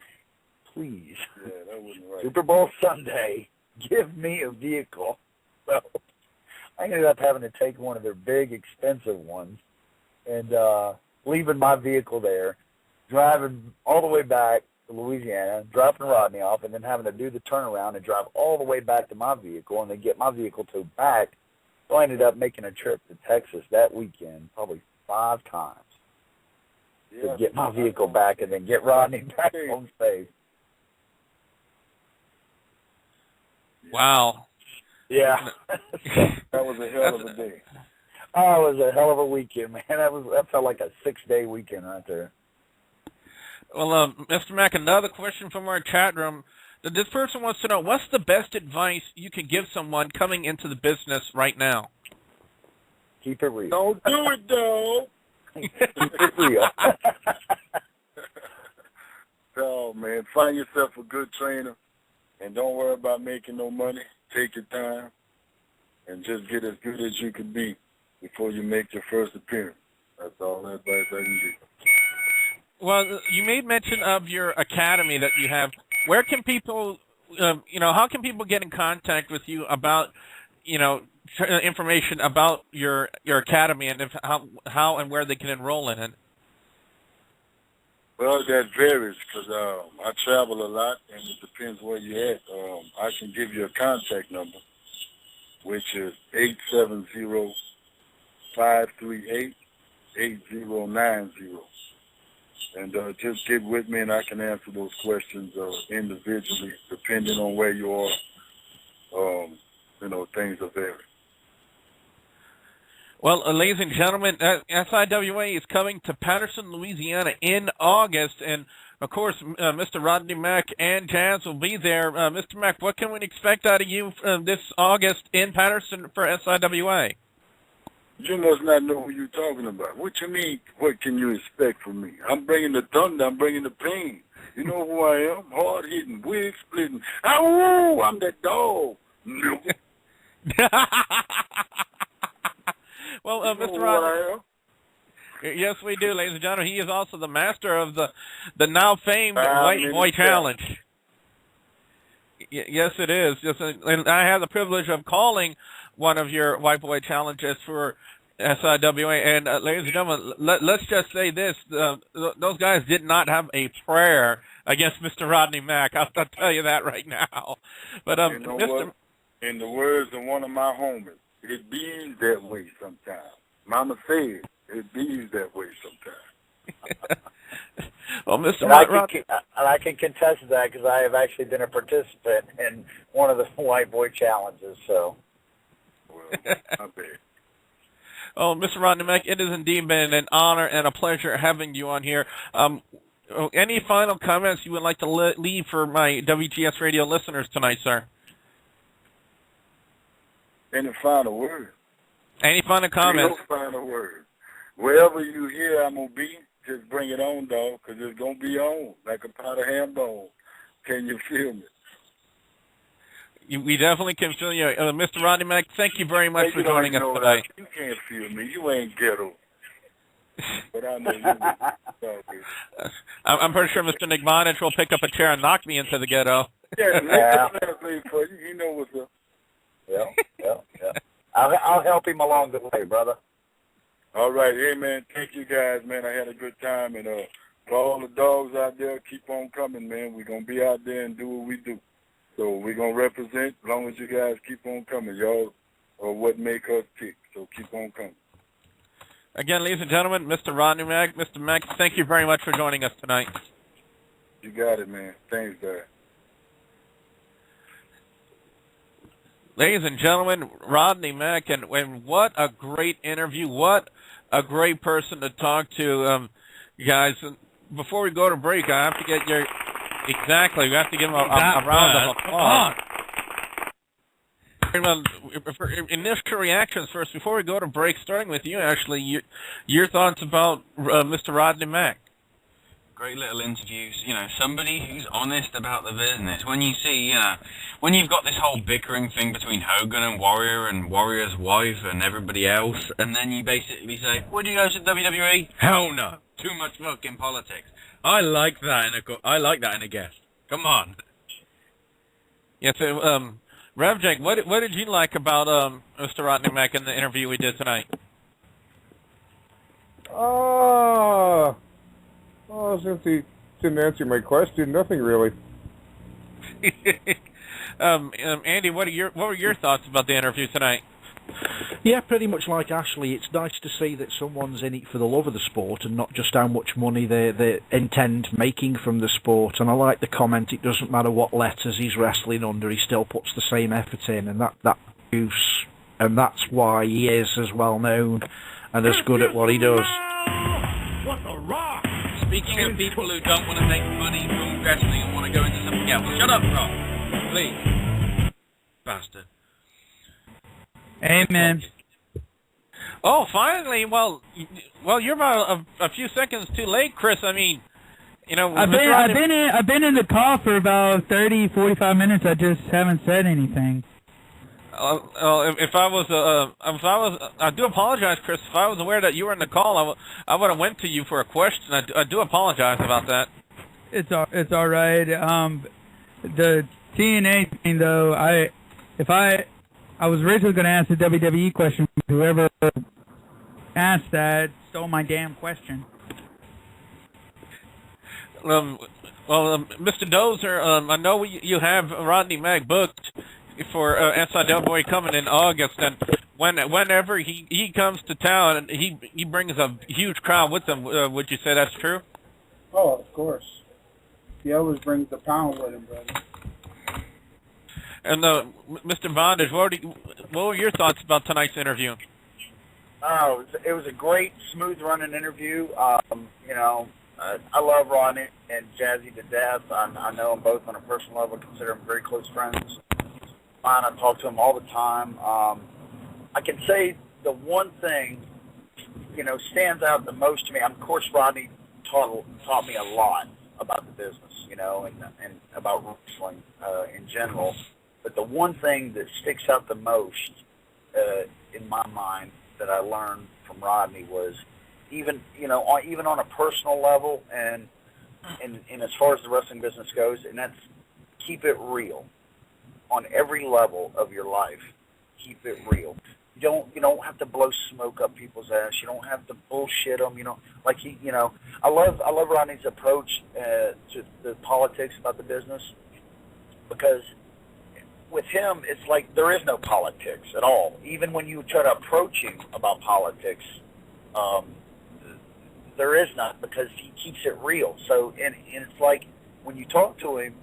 please, that wasn't right. Super Bowl Sunday, give me a vehicle. So I ended up having to take one of their big, expensive ones and leaving my vehicle there, driving all the way back to Louisiana, dropping Rodney off, and then having to do the turnaround and drive all the way back to my vehicle and then get my vehicle towed back. So I ended up making a trip to Texas that weekend probably 5 times to get my vehicle back and then get Rodney back home safe. Wow. Yeah. That was a hell of a day. Oh, it was a hell of a weekend, man. That felt like a 6-day weekend right there. Well, Mr. Mack, another question from our chat room. This person wants to know, what's the best advice you can give someone coming into the business right now? Keep it real. Don't do it, though. Keep it real. Oh, man, find yourself a good trainer, and don't worry about making no money. Take your time, and just get as good as you can be before you make your first appearance. That's all the advice I can give. Well, you made mention of your academy that you have. Where can people, how can people get in contact with you about, information about your academy and how and where they can enroll in it? Well, that varies because I travel a lot, and it depends where you're at. I can give you a contact number, which is 870-538-8090. And just get with me, and I can answer those questions individually, depending on where you are. Things are vary. Well, ladies and gentlemen, SIWA is coming to Patterson, Louisiana in August, and of course, Mr. Rodney Mack and Jazz will be there. Mr. Mack, what can we expect out of you this August in Patterson for SIWA? You must not know who you're talking about. What you mean, what can you expect from me? I'm bringing the thunder, I'm bringing the pain. You know who I am? Hard-hitting, wig-splitting. Ow! I'm that dog. No. Well, Mr. Rodney, yes, we do, ladies and gentlemen. He is also the master of the now famed White Boy Challenge. Yes, it is. And I have the privilege of calling one of your White Boy Challenges for SIWA. And ladies and gentlemen, let's just say this: those guys did not have a prayer against Mr. Rodney Mack. I'll tell you that right now. But you know what? In the words of one of my homies, it be that way sometimes. Mama said it be that way sometimes. Well, Mr. I can contest that because I have actually been a participant in one of the White Boy Challenges. So, well, I bet. Oh, Mr. Rodney Mack, it has indeed been an honor and a pleasure having you on here. Any final comments you would like to leave for my WGS Radio listeners tonight, sir? Any final word? Any final comments? No final word. Wherever you hear I'm going to be, just bring it on, dog, because it's going to be on, like a pot of ham bone. Can you feel me? We definitely can feel you. Mr. Rodney Mack, thank you very much for joining us tonight. You can't feel me. You ain't ghetto. But I know you. I'm pretty sure Mr. Nick Vonage will pick up a chair and knock me into the ghetto. Yeah, for you. You know what's up. Yeah. I'll help him along the way, brother. All right, hey man, thank you guys, man. I had a good time, and for all the dogs out there, keep on coming, man. We're gonna be out there and do what we do. So we're gonna represent. As long as you guys keep on coming, y'all are what make us tick. So keep on coming. Again, ladies and gentlemen, Mr. Rodney Mack, Mr. Mack, thank you very much for joining us tonight. You got it, man. Thanks, guys. Ladies and gentlemen, Rodney Mack, and what a great interview. What a great person to talk to, guys. Before we go to break, I have to get your... Exactly, we have to give him a round of applause. Initial reactions first, before we go to break, starting with you, Ashley, your thoughts about Mr. Rodney Mack. Great little interviews, somebody who's honest about the business. When you see, when you've got this whole bickering thing between Hogan and Warrior's wife and everybody else, and then you basically say, would you go to WWE? Hell no. Too much fucking politics. I like that in a guest. Come on. Yes, Rev Jake, what did you like about Mr. Rodney Mack in the interview we did tonight? Since he didn't answer my question, nothing really. Andy, what were your thoughts about the interview tonight? Yeah, pretty much like Ashley. It's nice to see that someone's in it for the love of the sport and not just how much money they intend making from the sport. And I like the comment, it doesn't matter what letters he's wrestling under, he still puts the same effort in, and that use, and that's why he is as well known and as good at what he does. What the rock? Speaking of people who don't want to make money from wrestling and want to go into something else, shut up, Rob. Please. Bastard. Amen. Oh, finally! Well, you're about a few seconds too late, Chris. I mean, I've been in the call for about 30, 45 minutes. I just haven't said anything. If I was, I do apologize, Chris. If I was aware that you were in the call, I would have went to you for a question. I do apologize about that. It's all right. The TNA thing, though, I was originally going to ask the WWE question, but whoever asked that stole my damn question. Mr. Dozer, I know you have Rodney Mack booked for SIWA coming in August, and whenever he comes to town, and he brings a huge crowd with him. Would you say that's true? Oh, of course. He always brings the pound with him, brother. And Mr. Bondage, what were your thoughts about tonight's interview? It was a great, smooth-running interview. You know, I love Rodney and Jazzy to death. I know them both on a personal level. Consider them very close friends. I talk to them all the time. I can say the one thing, you know, stands out the most to me. Of course, Rodney taught me a lot about the business, you know, and about wrestling in general. But the one thing that sticks out the most in my mind that I learned from Rodney was even on a personal level and as far as the wrestling business goes, and that's keep it real on every level of your life. Keep it real. You don't have to blow smoke up people's ass. You don't have to bullshit them. You know, like I love Rodney's approach to the politics about the business, because with him, it's like there is no politics at all. Even when you try to approach him about politics, there is none, because he keeps it real. So, and it's like when you talk to him,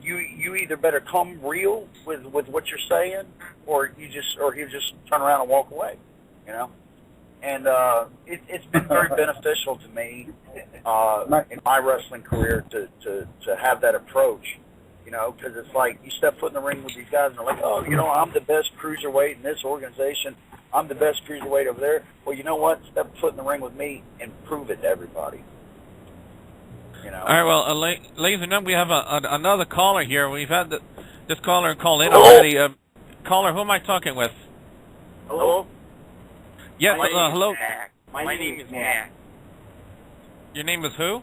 you either better come real with what you're saying, or he'll just turn around and walk away, you know. And it's been very beneficial to me in my wrestling career to have that approach. You know, because it's like you step foot in the ring with these guys and they're like, oh, you know, I'm the best cruiserweight in this organization. I'm the best cruiserweight over there. Well, you know what? Step foot in the ring with me and prove it to everybody. You know. All right, well, ladies and gentlemen, we have another caller here. We've had this caller call in already. Caller, who am I talking with? Hello? Yes, hello. My name is Mack. Your name is who?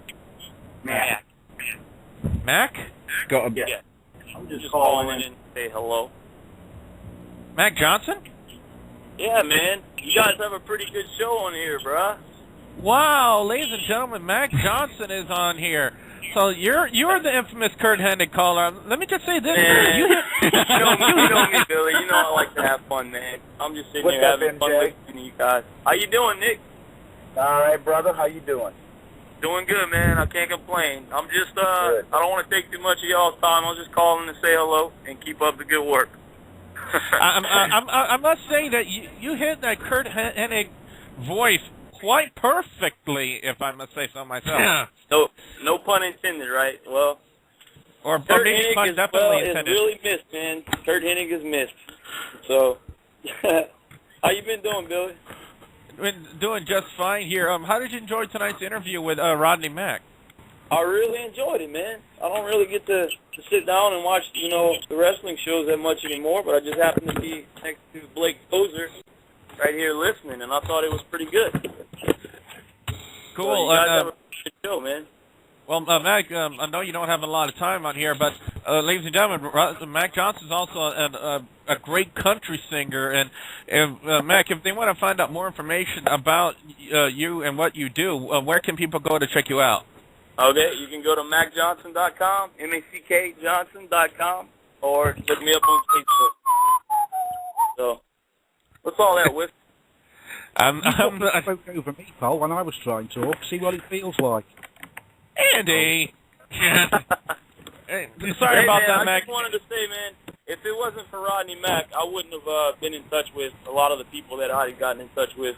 Mack. Mac? Yeah. I'm just calling in and say hello. Mac Johnson? Yeah, man. You guys have a pretty good show on here, bruh. Wow, ladies and gentlemen, Mac Johnson is on here. So you're the infamous Kurt Hennig caller. Let me just say this. Man, you know me, Billy. You know I like to have fun, man. I'm just sitting here having fun listening to you guys. How you doing, Nick? All right, brother. How you doing? Doing good, man. I can't complain. I'm just, I don't want to take too much of y'all's time. I'm just calling to say hello and keep up the good work. I must say that you hit that Kurt Hennig voice quite perfectly, if I must say so myself. No pun intended, right? Well, or Kurt maybe pun Hennig definitely is intended. really missed, man. Kurt Hennig is missed. So, how you been doing, Billy? Been doing just fine here. How did you enjoy tonight's interview with Rodney Mack? I really enjoyed it, man. I don't really get to sit down and watch, you know, the wrestling shows that much anymore, but I just happened to be next to Blake Tozer right here listening, and I thought it was pretty good. Cool. So you guys have a good show, man. Well, Mac, I know you don't have a lot of time on here, but ladies and gentlemen, Mac Johnson is also a great country singer. And Mac, if they want to find out more information about you and what you do, where can people go to check you out? Okay, you can go to MacJohnson.com, MackJohnson.com, or look me up on Facebook. So, what's all that with? spoke over me, pal, when I was trying to talk. See what it feels like. Andy! Hey, Hey, sorry about man, that, I Mac. just wanted to say, man, if it wasn't for Rodney Mack, I wouldn't have been in touch with a lot of the people that I had gotten in touch with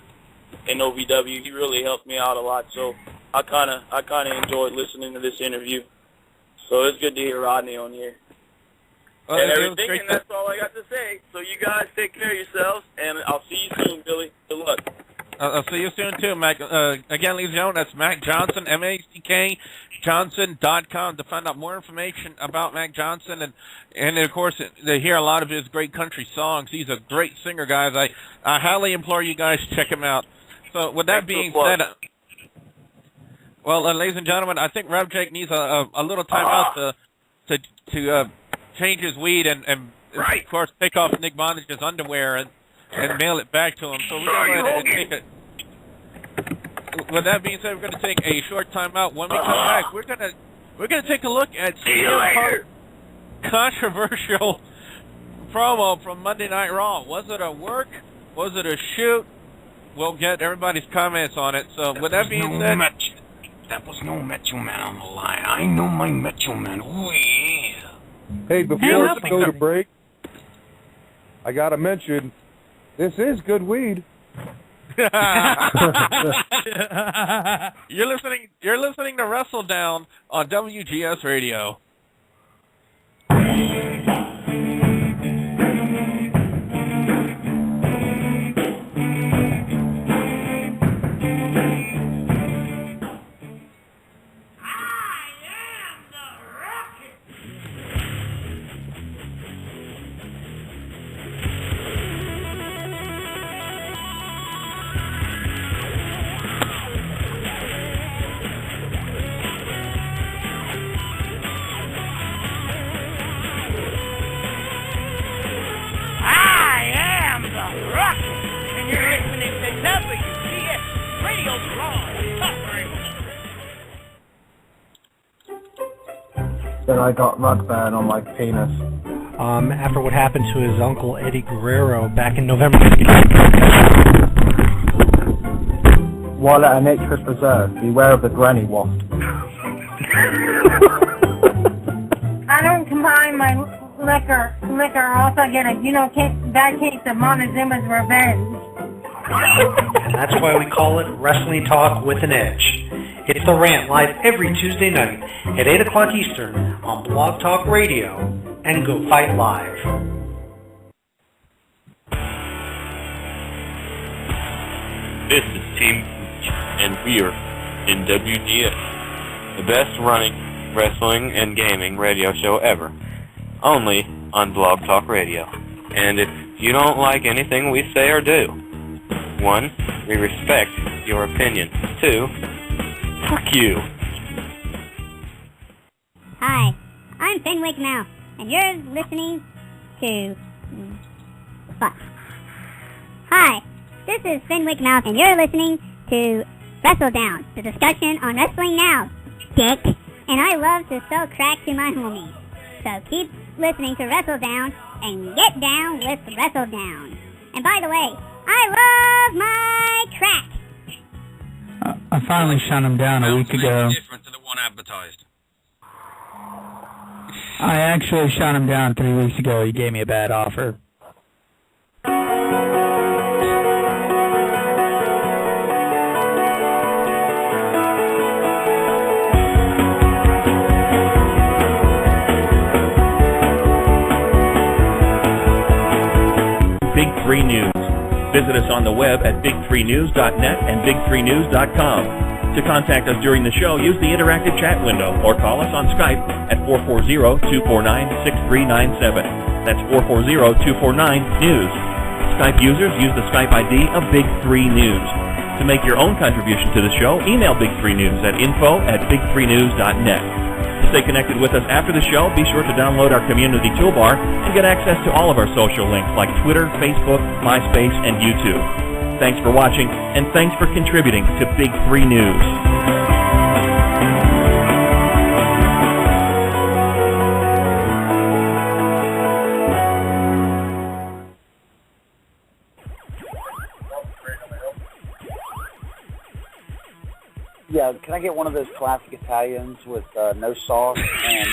in OVW. He really helped me out a lot, so I kind of enjoyed listening to this interview. So it's good to hear Rodney on here. And everything, and that's all I got to say. So you guys take care of yourselves, and I'll see you soon, Billy. Good luck. I'll see you soon, too, Mac. Again, ladies and gentlemen, that's Mac Johnson, M-A-C-K, Johnson.com, to find out more information about Mac Johnson. And of course, to hear a lot of his great country songs. He's a great singer, guys. I highly implore you guys to check him out. So with that being said, well, ladies and gentlemen, I think Rev Jake needs a little time out to change his weed and of course, take off Nick Bondage's underwear and mail it back to him. So we're going to go ahead and take with that being said, we're going to take a short time out. When we come back, we're going to take a look at CM Punk's controversial promo from Monday Night Raw. Was it a work? Was it a shoot? We'll get everybody's comments on it. So with that being said, that was no Macho Man on the line. I know my Macho Man. Oh yeah. Hey, before we go to break, I gotta mention, this is good weed. You're listening to WrestleDOWN on WGS Radio. That I got rug burn on my penis. After what happened to his uncle Eddie Guerrero back in November. While at a nature's preserve, beware of the granny wasp. I don't combine my liquor, or else I get a, bad case of Montezuma's revenge. And that's why we call it Wrestling Talk with an Edge. It's The Rant, live every Tuesday night at 8 o'clock Eastern on Blog Talk Radio and Go Fight Live. This is Team Cooch, and we are in WGS, the best running wrestling and gaming radio show ever, only on Blog Talk Radio. And if you don't like anything we say or do, 1, we respect your opinion. 2, fuck you. Hi, I'm Fenwick Mouse, and you're listening to... Fuck. Hi, this is Fenwick Mouse, and you're listening to WrestleDOWN, the discussion on wrestling now, dick. And I love to sell crack to my homies. So keep listening to WrestleDOWN and get down with WrestleDOWN. And by the way, I love my crack. I finally shut him down a week ago. Different to the one advertised. I actually shut him down 3 weeks ago. He gave me a bad offer. Big 3 News. Visit us on the web at big3news.net and big3news.com. To contact us during the show, use the interactive chat window or call us on Skype at 440-249-6397. That's 440-249-NEWS. Skype users use the Skype ID of Big 3 News. To make your own contribution to the show, email Big 3 News at info@big3news.net. To stay connected with us after the show, be sure to download our community toolbar and get access to all of our social links like Twitter, Facebook, MySpace, and YouTube. Thanks for watching, and thanks for contributing to Big 3 News. Yeah, can I get one of those classic Italians with no sauce and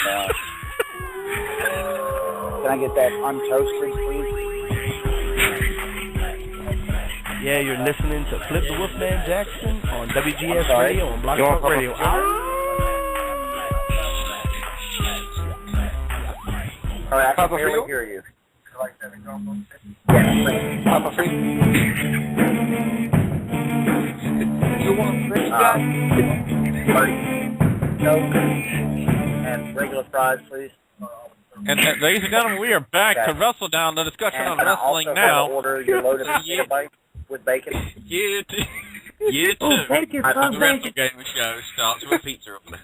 can I get that untoasted, please? Yeah, you're listening to Flip the Wolfman Jackson on WGS Radio and Blog Talk Radio. All right, I can barely hear you. Yes, please. Papa Free. You want French guy? Coke and regular fries, please. And ladies and gentlemen, we are back to WrestleDOWN, the discussion on wrestling now. Order your loaded potato bite with bacon. You too. You too. Oh, thank you. The Wrestle Game show starts with a pizza up there.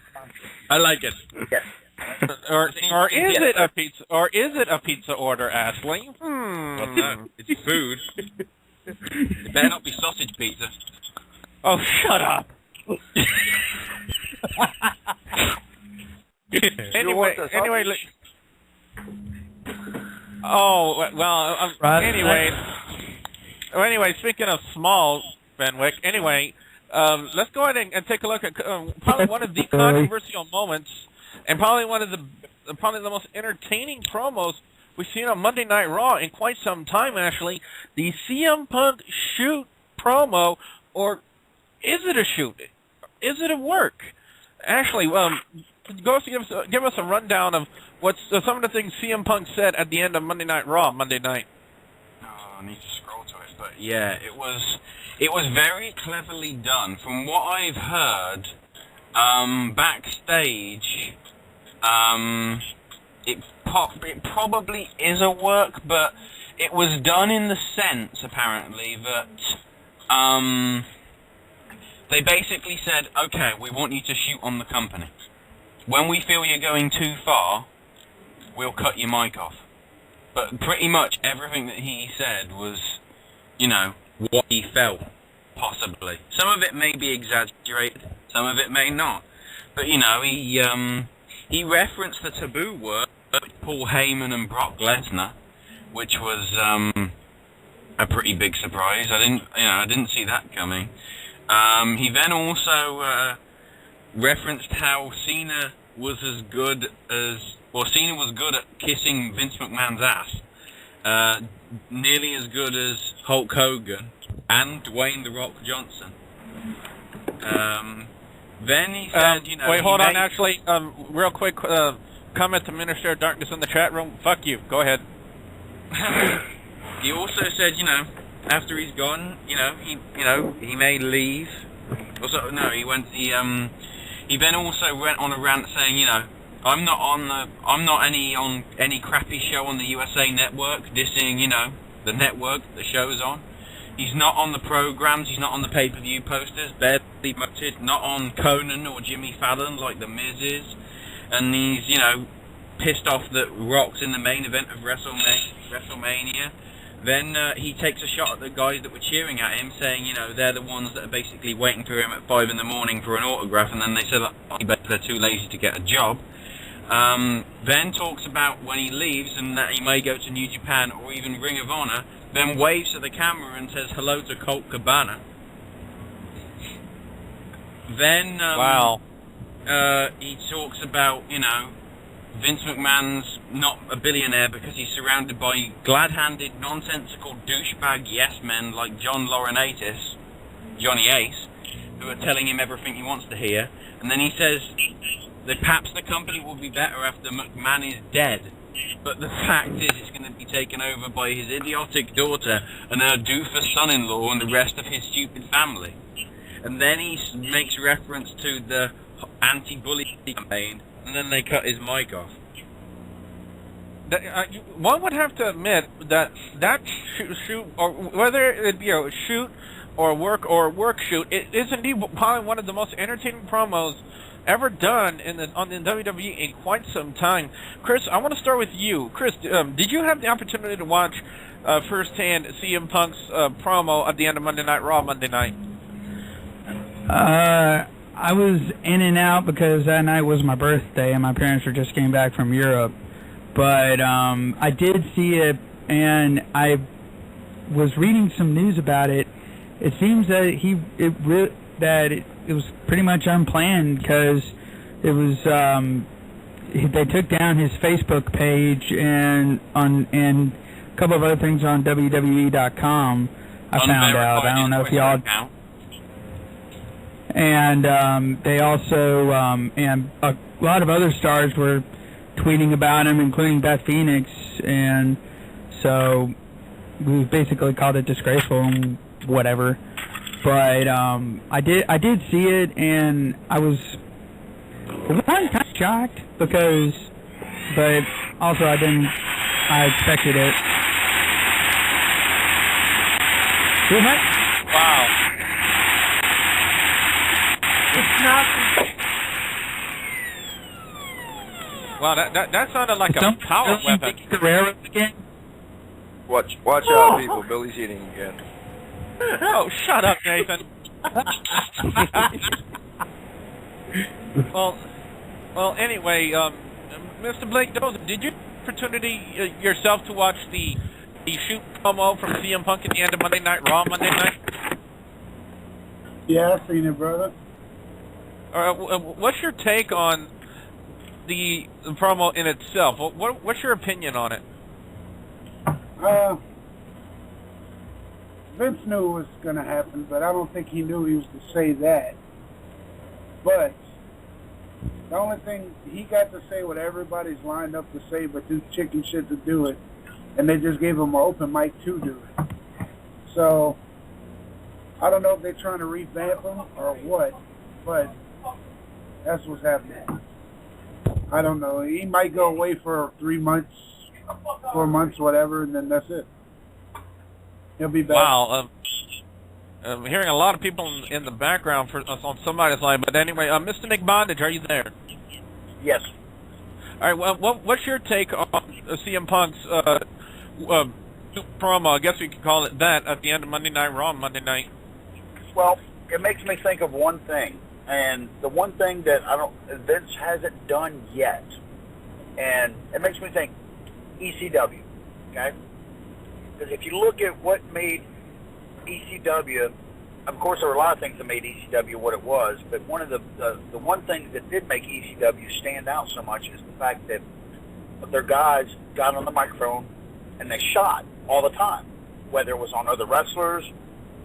I like it. Yes. or is it a pizza? Or is it a pizza order, Ashley? Well, no, it's food. It better not be sausage pizza. Oh, shut up. anyway. Oh well. Anyway, speaking of small, Fenwick. Anyway, let's go ahead and take a look at probably one of the controversial moments, and probably one of the most entertaining promos we've seen on Monday Night Raw in quite some time. Actually, the CM Punk shoot promo, or is it a shoot? Is it a work? Ashley, go give us a rundown of what's some of the things CM Punk said at the end of Monday Night Raw Monday night. I need to scroll to it, but yeah, it was very cleverly done. From what I've heard, backstage, it probably is a work, but it was done in the sense, apparently, that they basically said, okay, we want you to shoot on the company. When we feel you're going too far, we'll cut your mic off. But pretty much everything that he said was, you know, what he felt, possibly. Some of it may be exaggerated, some of it may not. But, you know, he referenced the taboo word, Paul Heyman and Brock Lesnar, which was a pretty big surprise. I didn't see that coming. He then also referenced how Cena was as good as, well, Cena was good at kissing Vince McMahon's ass, nearly as good as Hulk Hogan and Dwayne "The Rock" Johnson. Then he said, you know, wait, hold on, actually, real quick, comment to Minister of Darkness in the chat room. Fuck you. Go ahead. He also said, you know, after he's gone, he may leave. Also, no, he then also went on a rant saying, you know, I'm not on any crappy show on the USA Network, dissing, you know, the network the show's on. He's not on the programs, he's not on the pay-per-view posters, barely promoted, not on Conan or Jimmy Fallon like The Miz is. And he's, you know, pissed off that Rock's in the main event of WrestleMania. Then he takes a shot at the guys that were cheering at him, saying, you know, they're the ones that are basically waiting for him at 5 in the morning for an autograph, and then they said, they're too lazy to get a job. Then talks about when he leaves and that he may go to New Japan or even Ring of Honor, then waves to the camera and says hello to Colt Cabana. Then wow. He talks about, you know, Vince McMahon's not a billionaire because he's surrounded by glad-handed, nonsensical douchebag yes-men like John Laurinaitis, Johnny Ace, who are telling him everything he wants to hear. And then he says that perhaps the company will be better after McMahon is dead. But the fact is it's going to be taken over by his idiotic daughter and her doofus son-in-law and the rest of his stupid family. And then he makes reference to the anti-bully campaign, and then they cut his mic off. One would have to admit that shoot, or whether it be a shoot or a work shoot, it is indeed probably one of the most entertaining promos ever done on the WWE in quite some time. Chris, I want to start with you. Chris, did you have the opportunity to watch firsthand CM Punk's promo at the end of Monday Night Raw Monday night? I was in and out because that night was my birthday and my parents were just came back from Europe. But I did see it, and I was reading some news about it. It seems that it was pretty much unplanned because it was they took down his Facebook page and a couple of other things on WWE.com. I found out. I don't know if y'all. And they also and a lot of other stars were tweeting about him, including Beth Phoenix, and so we basically called it disgraceful and whatever. But I did see it, and I was kind of shocked because, but also I expected it. Wow. It's not. Wow, that sounded like a power weapon. Again? Watch out, people. Billy's eating again. Oh, shut up, Nathan. Well. Anyway, Mr. Blake, did you have the opportunity yourself to watch the shoot promo from CM Punk at the end of Monday Night Raw Monday night? Yeah, I've seen it, brother. What's your take on the promo in itself? What's your opinion on it? Vince knew it was going to happen, but I don't think he knew he was to say that. But the only thing, he got to say what everybody's lined up to say, but do chicken shit to do it. And they just gave him an open mic to do it. So, I don't know if they're trying to revamp him or what, but that's what's happening. I don't know. He might go away for 3 months, 4 months, whatever, and then that's it. He'll be back. Wow. I'm hearing a lot of people in the background on somebody's line, but anyway, Mr. Nick Bondage, are you there? Yes. All right. Well, what's your take on CM Punk's promo? I guess we could call it that at the end of Monday Night Raw Monday night. Well, it makes me think of one thing, and the one thing that Vince hasn't done yet, and it makes me think ECW. Okay. Because if you look at what made ECW, of course there were a lot of things that made ECW what it was, but one of the one thing that did make ECW stand out so much is the fact that their guys got on the microphone and they shot all the time, whether it was on other wrestlers,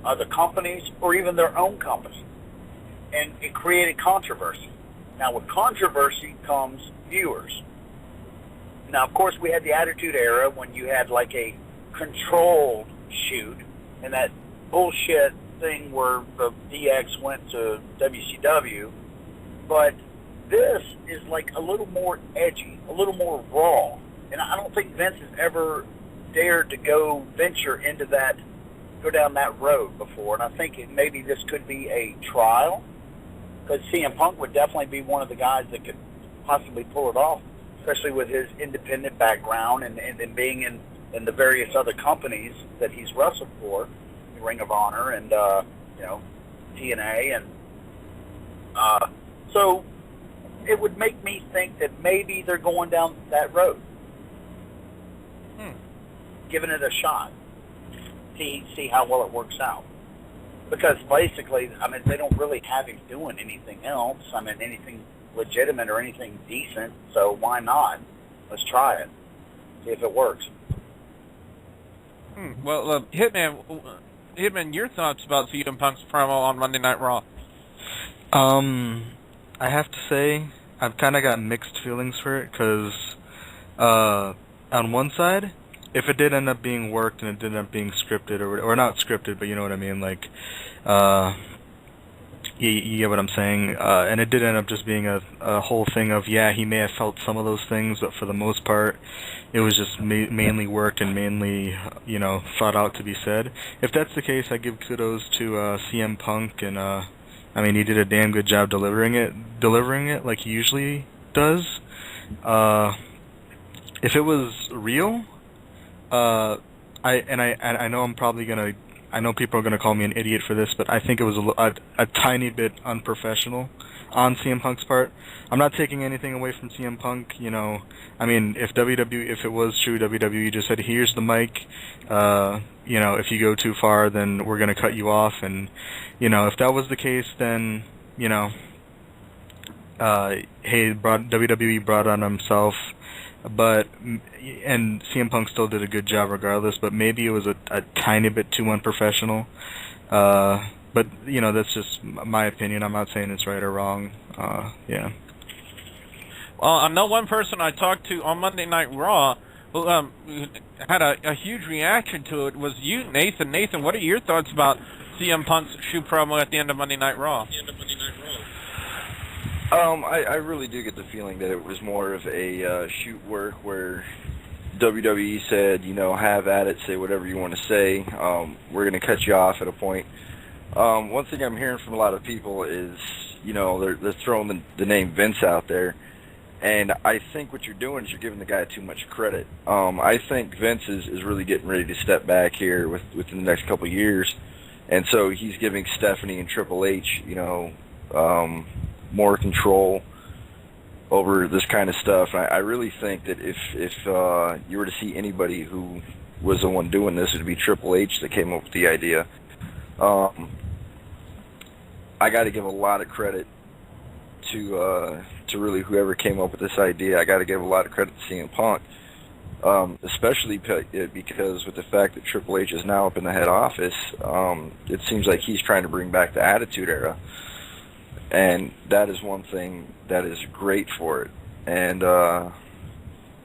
other companies, or even their own company. And it created controversy. Now with controversy comes viewers. Now of course we had the Attitude Era when you had like a controlled shoot and that bullshit thing where the DX went to WCW, but this is like a little more edgy, a little more raw, and I don't think Vince has ever dared to go down that road before, and I think maybe this could be a trial, because CM Punk would definitely be one of the guys that could possibly pull it off, especially with his independent background and being in the various other companies that he's wrestled for, Ring of Honor and TNA, and so it would make me think that maybe they're going down that road, giving it a shot, see how well it works out. Because basically, I mean, they don't really have him doing anything else. I mean, anything legitimate or anything decent. So why not? Let's try it, see if it works. Well, Hitman, your thoughts about CM Punk's promo on Monday Night Raw? I have to say, I've kind of got mixed feelings for it, because on one side, if it did end up being worked and it did end up being scripted, or not scripted, but you know what I mean, like, you get what I'm saying, and it did end up just being a whole thing of, yeah, he may have felt some of those things, but for the most part, it was just mainly worked and mainly, thought out to be said. If that's the case, I give kudos to CM Punk, and I mean, he did a damn good job delivering it like he usually does. If it was real, I know I know people are gonna call me an idiot for this, but I think it was a tiny bit unprofessional on CM Punk's part. I'm not taking anything away from CM Punk, I mean, if it was true, WWE just said, here's the mic, if you go too far, then we're going to cut you off, and, if that was the case, then, WWE brought on himself, and CM Punk still did a good job regardless, but maybe it was a tiny bit too unprofessional, but, that's just my opinion. I'm not saying it's right or wrong. Yeah. Well, I know one person I talked to on Monday Night Raw who had a huge reaction to it was you, Nathan. Nathan, what are your thoughts about CM Punk's shoe promo at the end of Monday Night Raw? I really do get the feeling that it was more of a shoot work where WWE said, have at it, say whatever you want to say. We're going to cut you off at a point. One thing I'm hearing from a lot of people is, they're throwing the name Vince out there, and I think what you're doing is you're giving the guy too much credit. I think Vince is really getting ready to step back here within the next couple of years, and so he's giving Stephanie and Triple H, more control over this kind of stuff. I really think that if you were to see anybody who was the one doing this, it would be Triple H that came up with the idea. I got to give a lot of credit to really whoever came up with this idea. I got to give a lot of credit to CM Punk. especially because with the fact that Triple H is now up in the head office, it seems like he's trying to bring back the Attitude Era, and that is one thing that is great for it. And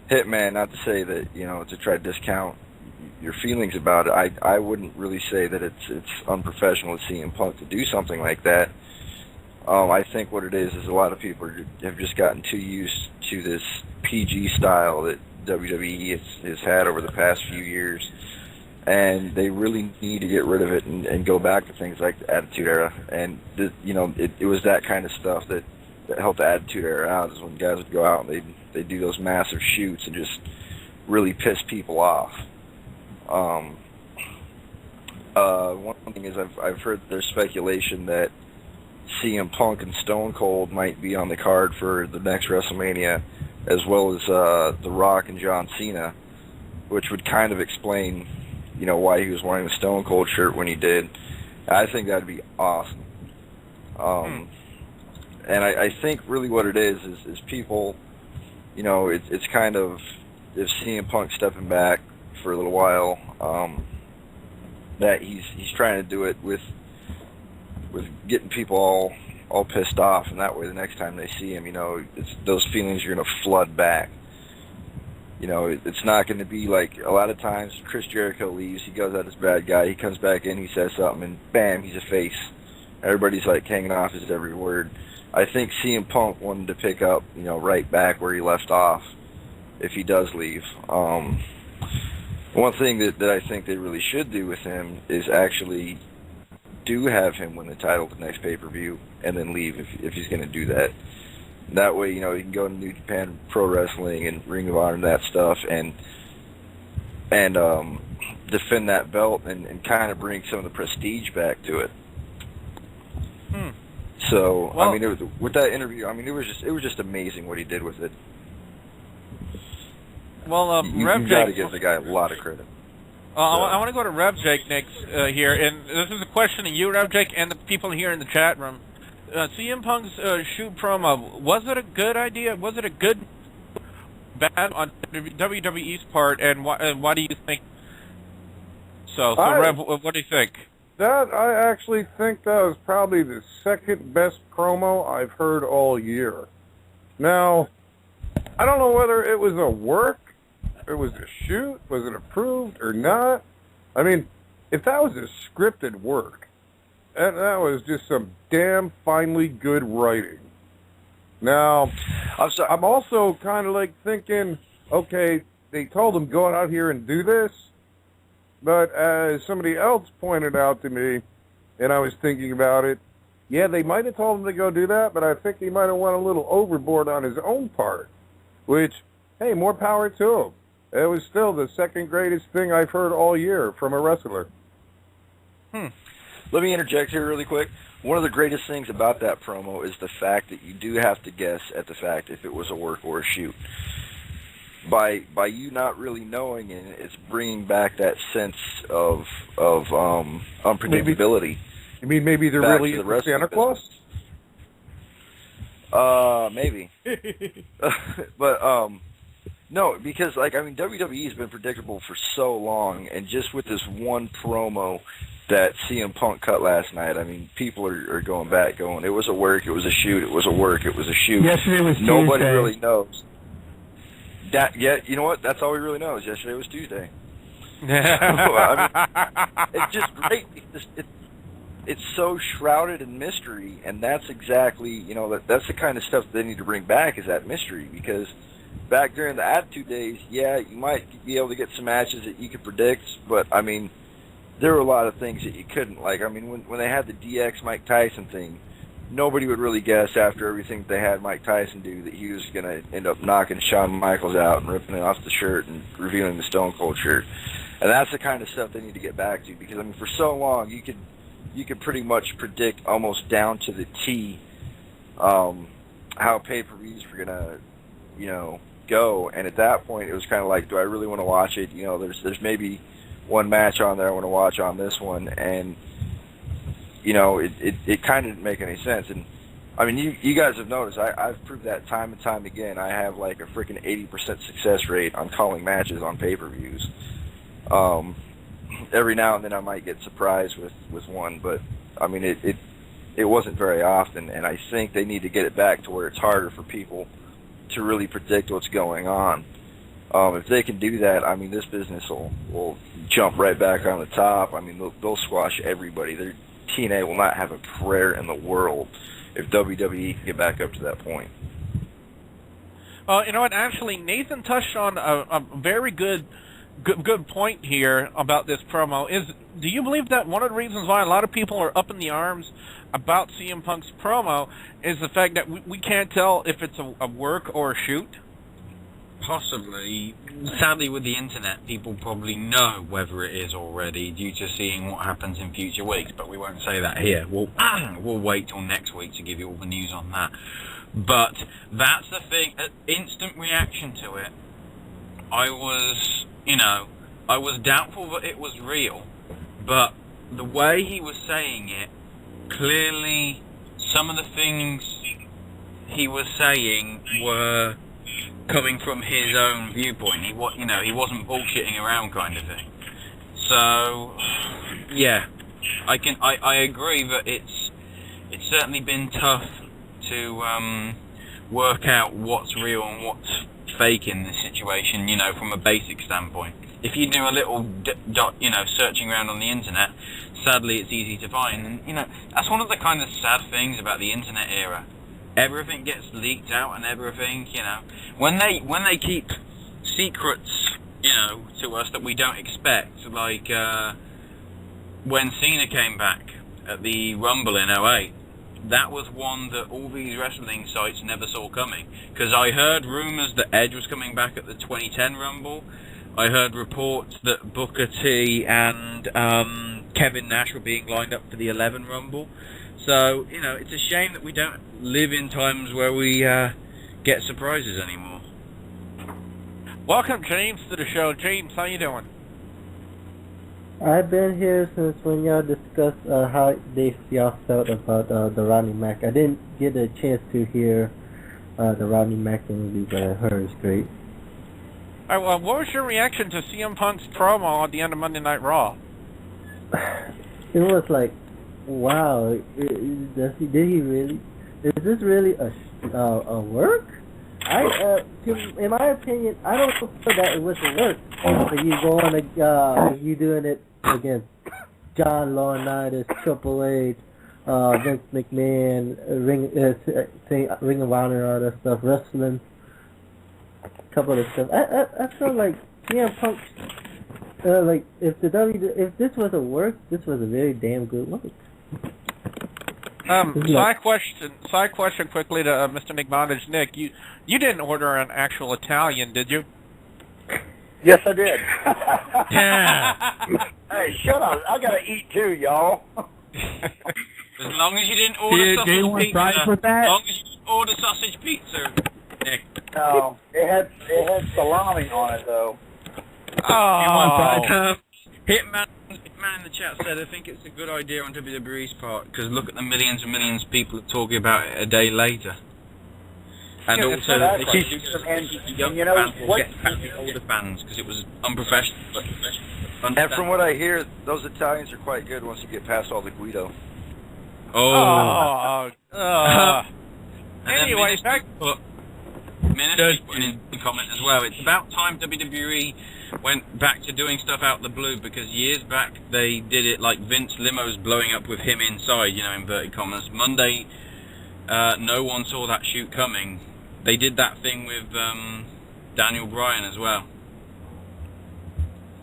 Hitman, not to say that, you know, to try to discount your feelings about it, I wouldn't really say that it's unprofessional to CM Punk to do something like that. I think what it is a lot of people have just gotten too used to this PG style that WWE has had over the past few years, and they really need to get rid of it and go back to things like the Attitude Era. And you know, it was that kind of stuff that helped the Attitude Era out, is when guys would go out and they'd do those massive shoots and just really piss people off. One thing is I've heard there's speculation that CM Punk and Stone Cold might be on the card for the next WrestleMania, as well as The Rock and John Cena, which would kind of explain, you know, why he was wearing the Stone Cold shirt when he did. I think that'd be awesome. And I think really what it is people, you know, it's kind of, if CM Punk stepping back for a little while, that he's trying to do it with getting people all pissed off, and that way the next time they see him, you know, those feelings are going to flood back. You know, it's not going to be like, a lot of times Chris Jericho leaves, he goes out as bad guy, he comes back in, he says something, and bam, he's a face. Everybody's like hanging off his every word. I think CM Punk wanted to pick up, you know, right back where he left off if he does leave. One thing that I think they really should do with him is actually do have him win the title at the next pay-per-view and then leave if he's going to do that. That way, you know, he can go to New Japan Pro Wrestling and Ring of Honor and that stuff and defend that belt and kind of bring some of the prestige back to it. So, well, I mean, with that interview, I mean, it was just amazing what he did with it. Well, you got to give the guy a lot of credit. I want to go to Rev Jake next here, and this is a question to you, Rev Jake, and the people here in the chat room. CM Punk's shoot promo, was it a good idea? Was it a good bad on WWE's part, and why do you think so? So, Rev, what do you think? That, I actually think that was probably the second best promo I've heard all year. Now, I don't know whether it was a work, it was a shoot, was it approved or not. I mean, if that was a scripted work, that was just some damn finely good writing. Now, I'm also kind of like thinking, okay, they told him go out here and do this, but as somebody else pointed out to me, and I was thinking about it, yeah, they might have told him to go do that, but I think he might have went a little overboard on his own part, which, hey, more power to him. It was still the second greatest thing I've heard all year from a wrestler. Let me interject here really quick. One of the greatest things about that promo is the fact that you do have to guess at the fact if it was a work or a shoot. By you not really knowing it, it's bringing back that sense of unpredictability. You mean maybe they're really into Santa Claus? Maybe. But no, because like I mean WWE has been predictable for so long, and just with this one promo that CM Punk cut last night, I mean people are going back, going, it was a work, it was a shoot, it was a work, it was a shoot. Yesterday was Nobody Tuesday. really knows. Yeah, you know what? That's all we really know is yesterday was Tuesday. I mean, it's just great. It's so shrouded in mystery, and that's exactly, you know, that's the kind of stuff they need to bring back, is that mystery, because back during the Attitude days, yeah, you might be able to get some matches that you could predict, but, I mean, there were a lot of things that you couldn't. Like, I mean, when they had the DX Mike Tyson thing, nobody would really guess after everything they had Mike Tyson do that he was going to end up knocking Shawn Michaels out and ripping it off the shirt and revealing the Stone Cold shirt. And that's the kind of stuff they need to get back to, because, I mean, for so long, you could pretty much predict almost down to the T how pay-per-views were going to, you know, go. And at that point, it was kind of like, do I really want to watch it? You know, there's maybe one match on there I want to watch on this one, and you know, it kind of didn't make any sense. And I mean, you guys have noticed, I've proved that time and time again. I have like a freaking 80% success rate on calling matches on pay-per-views. Every now and then I might get surprised with one, but I mean, it wasn't very often, and I think they need to get it back to where it's harder for people to really predict what's going on. If they can do that, I mean, this business will jump right back on the top. I mean, they'll squash everybody. TNA will not have a prayer in the world if WWE can get back up to that point. You know what? Actually, Nathan touched on a very good point here about this promo. Do you believe that one of the reasons why a lot of people are up in the arms about CM Punk's promo is the fact that we can't tell if it's a work or a shoot? Possibly. Sadly, with the internet, people probably know whether it is already due to seeing what happens in future weeks, but we won't say that here. We'll wait till next week to give you all the news on that. But that's the thing, instant reaction to it. I was doubtful that it was real, but the way he was saying it, clearly some of the things he was saying were coming from his own viewpoint. He wasn't bullshitting around, kind of thing. So, yeah, I agree that it's certainly been tough to work out what's real and what's fake in this situation. From a basic standpoint. If you do a little searching around on the internet, sadly it's easy to find. And that's one of the kind of sad things about the internet era. Everything gets leaked out and everything, when they keep secrets, to us that we don't expect, like when Cena came back at the Rumble in 2008, that was one that all these wrestling sites never saw coming. Because I heard rumors that Edge was coming back at the 2010 Rumble. I heard reports that Booker T and Kevin Nash were being lined up for the 11 Rumble. So, it's a shame that we don't live in times where we get surprises anymore. Welcome, James, to the show. James, how you doing? I've been here since when y'all discussed how y'all felt about the Rodney Mack. I didn't get a chance to hear the Rodney Mack interview, but I heard it's great. All right, well, what was your reaction to CM Punk's promo at the end of Monday Night Raw? It was like, wow, did he really? Is this really a work? In my opinion, I don't feel that it was a work. So you go on you doing it against John Laurinaitis, Triple H, Vince McMahon, Ring of Honor, all that stuff, wrestling, a couple of stuff. I feel like CM Punk, like if this was a work, this was a very damn good work. Side question quickly to Mr. McMonage. Nick, you didn't order an actual Italian, did you? Yes, I did. Yeah. Hey, shut up. I gotta eat too, y'all. As long as you didn't order sausage pizza. As long as you didn't order sausage pizza, Nick. No, it had salami on it though. Oh. Hitman in the chat said, I think it's a good idea on WWE's part, because look at the millions and millions of people talking about it a day later. And also, they should do some young fans will get past the older fans, because it was unprofessional. And from what I hear, those Italians are quite good once you get past all the Guido. Anyway, back... Ministry put in the comment as well. It's about time WWE went back to doing stuff out the blue, because years back they did it like Vince Limo's blowing up with him inside, inverted commas. Monday, no one saw that shoot coming. They did that thing with Daniel Bryan as well.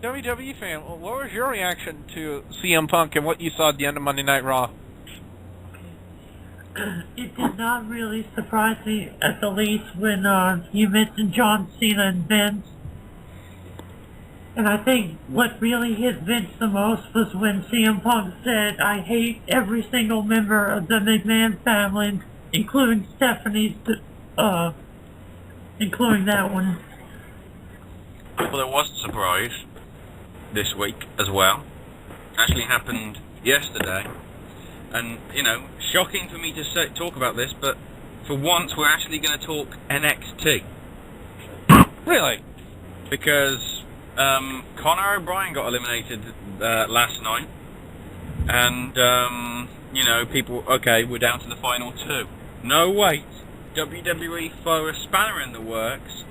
WWE fan, what was your reaction to CM Punk and what you saw at the end of Monday Night Raw? It did not really surprise me, at the least, when you mentioned John Cena and Vince. And I think what really hit Vince the most was when CM Punk said, "I hate every single member of the McMahon family, including Stephanie's, including that one." Well, there was a surprise this week as well. Actually happened yesterday. And, shocking for me to talk about this, but for once we're actually going to talk NXT. Really? Because Conor O'Brien got eliminated last night, and you know, people, okay, we're down to the final 2. No, wait. WWE throw a spanner in the works.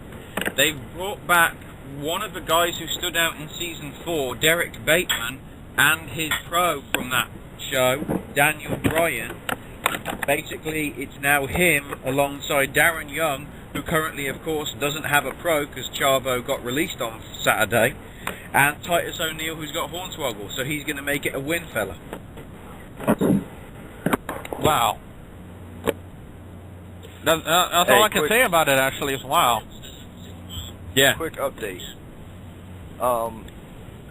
They've brought back one of the guys who stood out in season 4, Derek Bateman, and his pro from that show, Daniel Bryan. Basically, it's now him alongside Darren Young, who currently, of course, doesn't have a pro because Chavo got released on Saturday, and Titus O'Neil, who's got Hornswoggle, so he's going to make it a win, fella. Wow. That's all I can say about it, actually, is wow. Yeah. Quick update.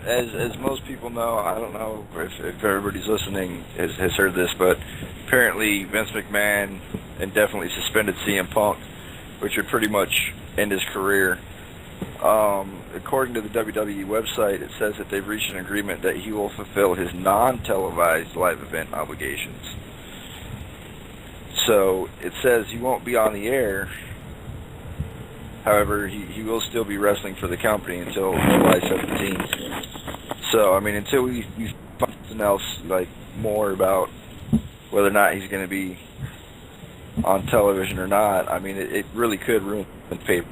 As most people know, I don't know if everybody's listening has heard this, but apparently Vince McMahon indefinitely suspended CM Punk, which would pretty much end his career. According to the WWE website, it says that they've reached an agreement that he will fulfill his non-televised live event obligations. So it says he won't be on the air. However, he will still be wrestling for the company until July 17th. So, I mean, until we find something else, like, more about whether or not he's going to be on television or not, I mean, it really could ruin the paper.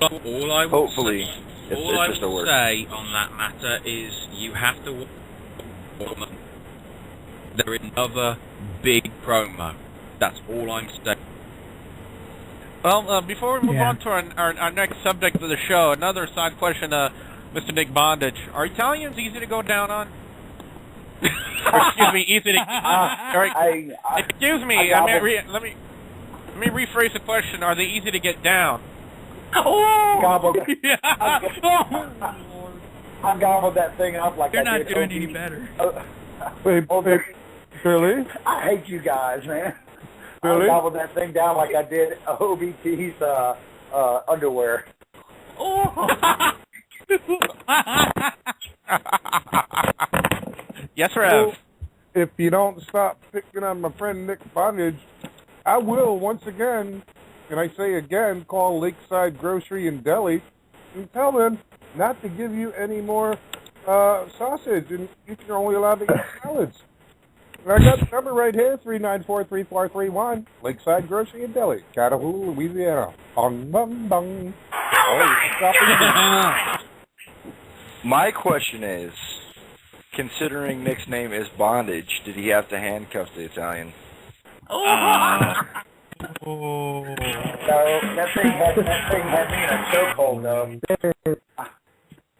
All I will Hopefully, say, it's just a word. say on that matter is you have to watch them. There is another big promo. That's all I'm saying. Well, before we move on to our next subject of the show, another side question, Mr. Nick Bondage. Are Italians easy to go down on? Excuse me, easy to... excuse me, let me rephrase the question. Are they easy to get down? I gobbled that thing up like You're I not did doing OB. any better. Hey, Billy? I hate you guys, man. Billy? I gobbled that thing down like I did OBT's underwear. Yes, Rev. So, if you don't stop picking on my friend Nick Bondage, I will once again, and I say again, call Lakeside Grocery and Deli and tell them not to give you any more sausage, and you're only allowed to eat salads. And I got the number right here, 394-3431, Lakeside Grocery and Deli, Chattahoochee, Louisiana. Bong, bong, bong. My question is, considering Nick's name is Bondage, did he have to handcuff the Italian? No, that thing had me in a chokehold, though.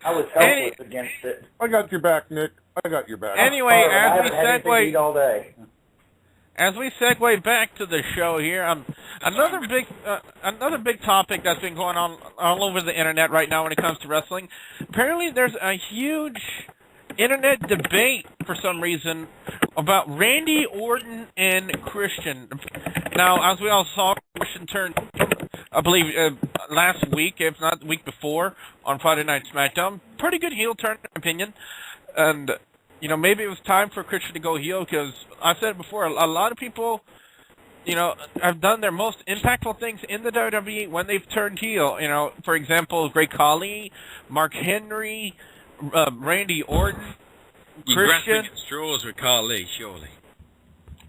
I was helpless against it. I got your back, Nick. I got your back. Anyway, I haven't had anything to eat all day. As we segue back to the show here, another big topic that's been going on all over the internet right now when it comes to wrestling. Apparently, there's a huge internet debate for some reason about Randy Orton and Christian. Now, as we all saw, Christian turned, I believe, last week, if not the week before, on Friday Night SmackDown. Pretty good heel turn, in my opinion. And, you know, maybe it was time for Christian to go heel because I've said it before, a lot of people, you know, have done their most impactful things in the WWE when they've turned heel. You know, for example, Great Khali, Mark Henry, Randy Orton, You're Christian. grasping at straws with Carly, surely.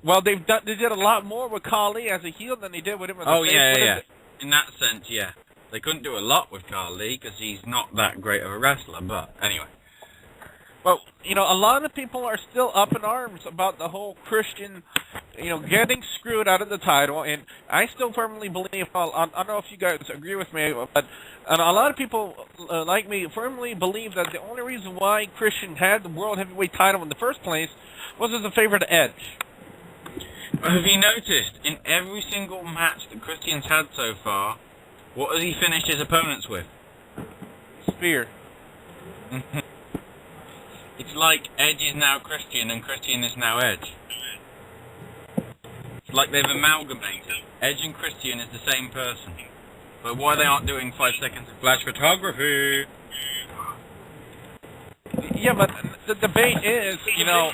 Well, they did a lot more with Khali as a heel than they did with him as a face. Yeah. In that sense, yeah. They couldn't do a lot with Carly because he's not that great of a wrestler, but anyway. Well, you know, a lot of people are still up in arms about the whole Christian, you know, getting screwed out of the title, and I still firmly believe, I don't know if you guys agree with me, but a lot of people like me firmly believe that the only reason why Christian had the World Heavyweight title in the first place was as a favor to Edge. Have you noticed, in every single match that Christian's had so far, what has he finished his opponents with? Spear. It's like Edge is now Christian and Christian is now Edge. It's like they've amalgamated. Edge and Christian is the same person. But why they aren't doing 5 seconds of flash photography? Yeah, but the debate is, you know,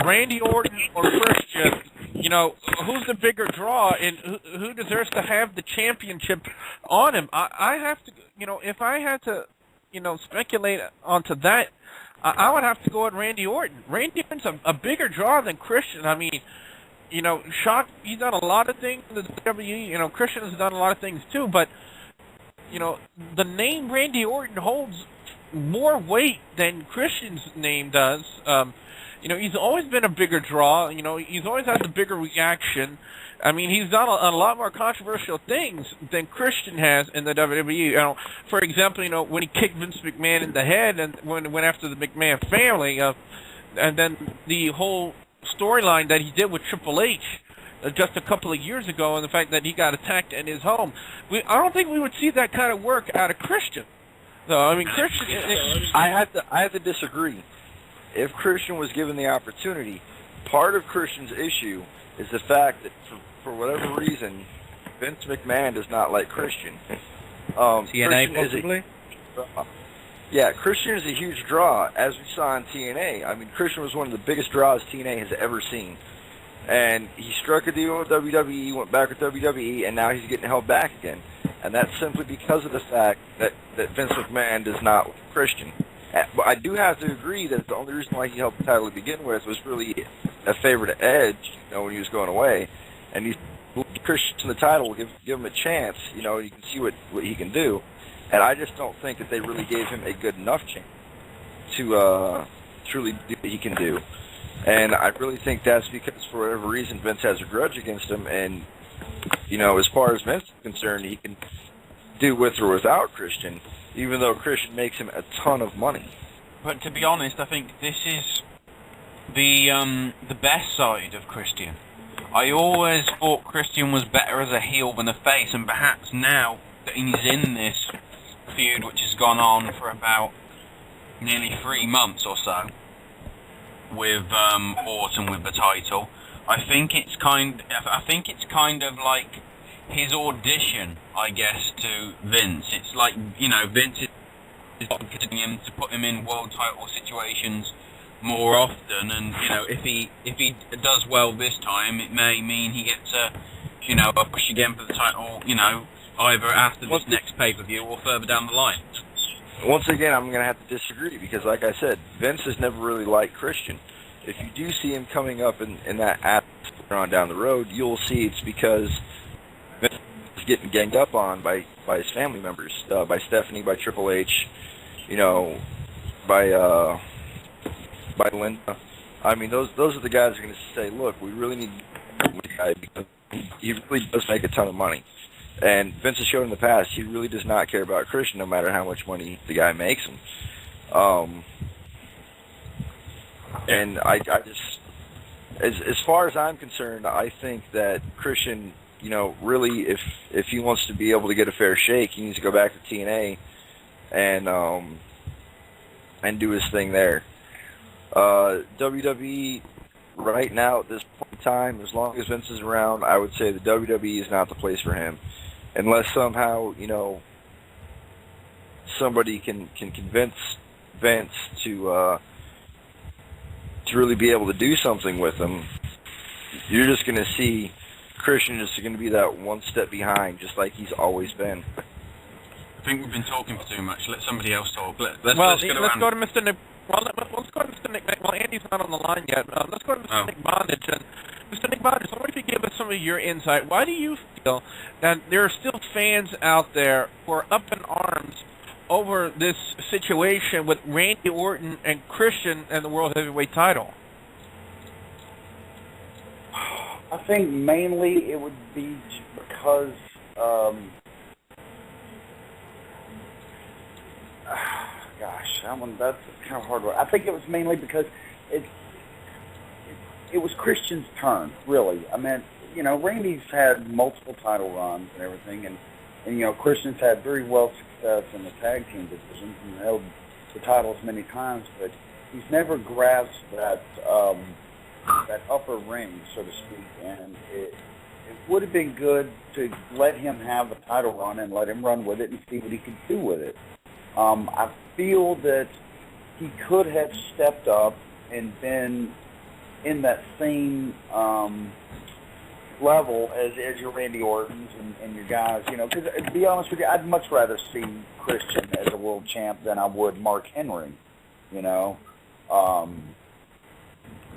Randy Orton or Christian, you know, who's the bigger draw, and who deserves to have the championship on him? I have to, you know, if I had to, you know, speculate onto that, I would have to go with Randy Orton. Randy Orton's a bigger draw than Christian. I mean, you know, he's done a lot of things in the WWE. You know, Christian has done a lot of things too, but, you know, the name Randy Orton holds more weight than Christian's name does. You know, he's always been a bigger draw. You know, he's always had the bigger reaction. I mean, he's done a lot more controversial things than Christian has in the WWE. You know, for example, you know, when he kicked Vince McMahon in the head and when went after the McMahon family, and then the whole storyline that he did with Triple H just a couple of years ago, and the fact that he got attacked in his home. I don't think we would see that kind of work out of Christian. So, I mean, Christian... I had to disagree. If Christian was given the opportunity, part of Christian's issue is the fact that, for whatever reason, Vince McMahon does not like Christian. TNA, possibly? Yeah, Christian is a huge draw, as we saw on TNA. I mean, Christian was one of the biggest draws TNA has ever seen. And he struck a deal with WWE, went back with WWE, and now he's getting held back again. And that's simply because of the fact that Vince McMahon does not like Christian. But I do have to agree that the only reason why he held the title to begin with was really a favor to Edge, you know, when he was going away. And he Christian the title, give him a chance, you know, you can see what he can do. And I just don't think that they really gave him a good enough chance to truly do what he can do. And I really think that's because, for whatever reason, Vince has a grudge against him. And, you know, as far as Vince is concerned, he can do with or without Christian, even though Christian makes him a ton of money. But to be honest, I think this is the best side of Christian. I always thought Christian was better as a heel than a face, and perhaps now that he's in this feud, which has gone on for about nearly 3 months or so, with Orton with the title, I think it's kind of like his audition, I guess, to Vince. It's like, you know, Vince is getting him to put him in world title situations more often, and, you know, if he does well this time, it may mean he gets a push again for the title, you know, either after this next pay-per-view or further down the line. Once again, I'm going to have to disagree because, like I said, Vince has never really liked Christian. If you do see him coming up in that atmosphere on down the road, you'll see it's because Vince is getting ganged up on by his family members, by Stephanie, by Triple H, you know, by Linda. I mean, those are the guys who are going to say, look, we really need this guy because he really does make a ton of money. And Vince has shown in the past he really does not care about Christian no matter how much money the guy makes him. And I just, as far as I'm concerned, I think that Christian, you know, really, if he wants to be able to get a fair shake, he needs to go back to TNA and do his thing there. WWE right now at this point in time, as long as Vince is around, I would say the WWE is not the place for him. Unless somehow, you know, somebody can convince Vince to really be able to do something with him, you're just going to see Christian is going to be that one step behind, just like he's always been. I think we've been talking for too much. Let somebody else talk. Let's go to Mr. Nick. Let's go to Mr. Nick. Well, Andy's not on the line yet. Let's go to Mr. Nick Bondage. And Mr. Nick Bondage, I wonder if you give us some of your insight. Why do you feel that there are still fans out there who are up in arms over this situation with Randy Orton and Christian and the World Heavyweight title? I think mainly it would be because that's kind of hard. I think it was mainly because it was Christian's turn, really. I mean, you know, Randy's had multiple title runs and everything, and you know, Christian's had very well success in the tag team divisions and held the titles many times, but he's never grasped that upper ring, so to speak, and it would have been good to let him have the title run and let him run with it and see what he could do with it. I feel that he could have stepped up and been in that same level as your Randy Ortons and your guys, you know, because to be honest with you, I'd much rather see Christian as a world champ than I would Mark Henry, you know.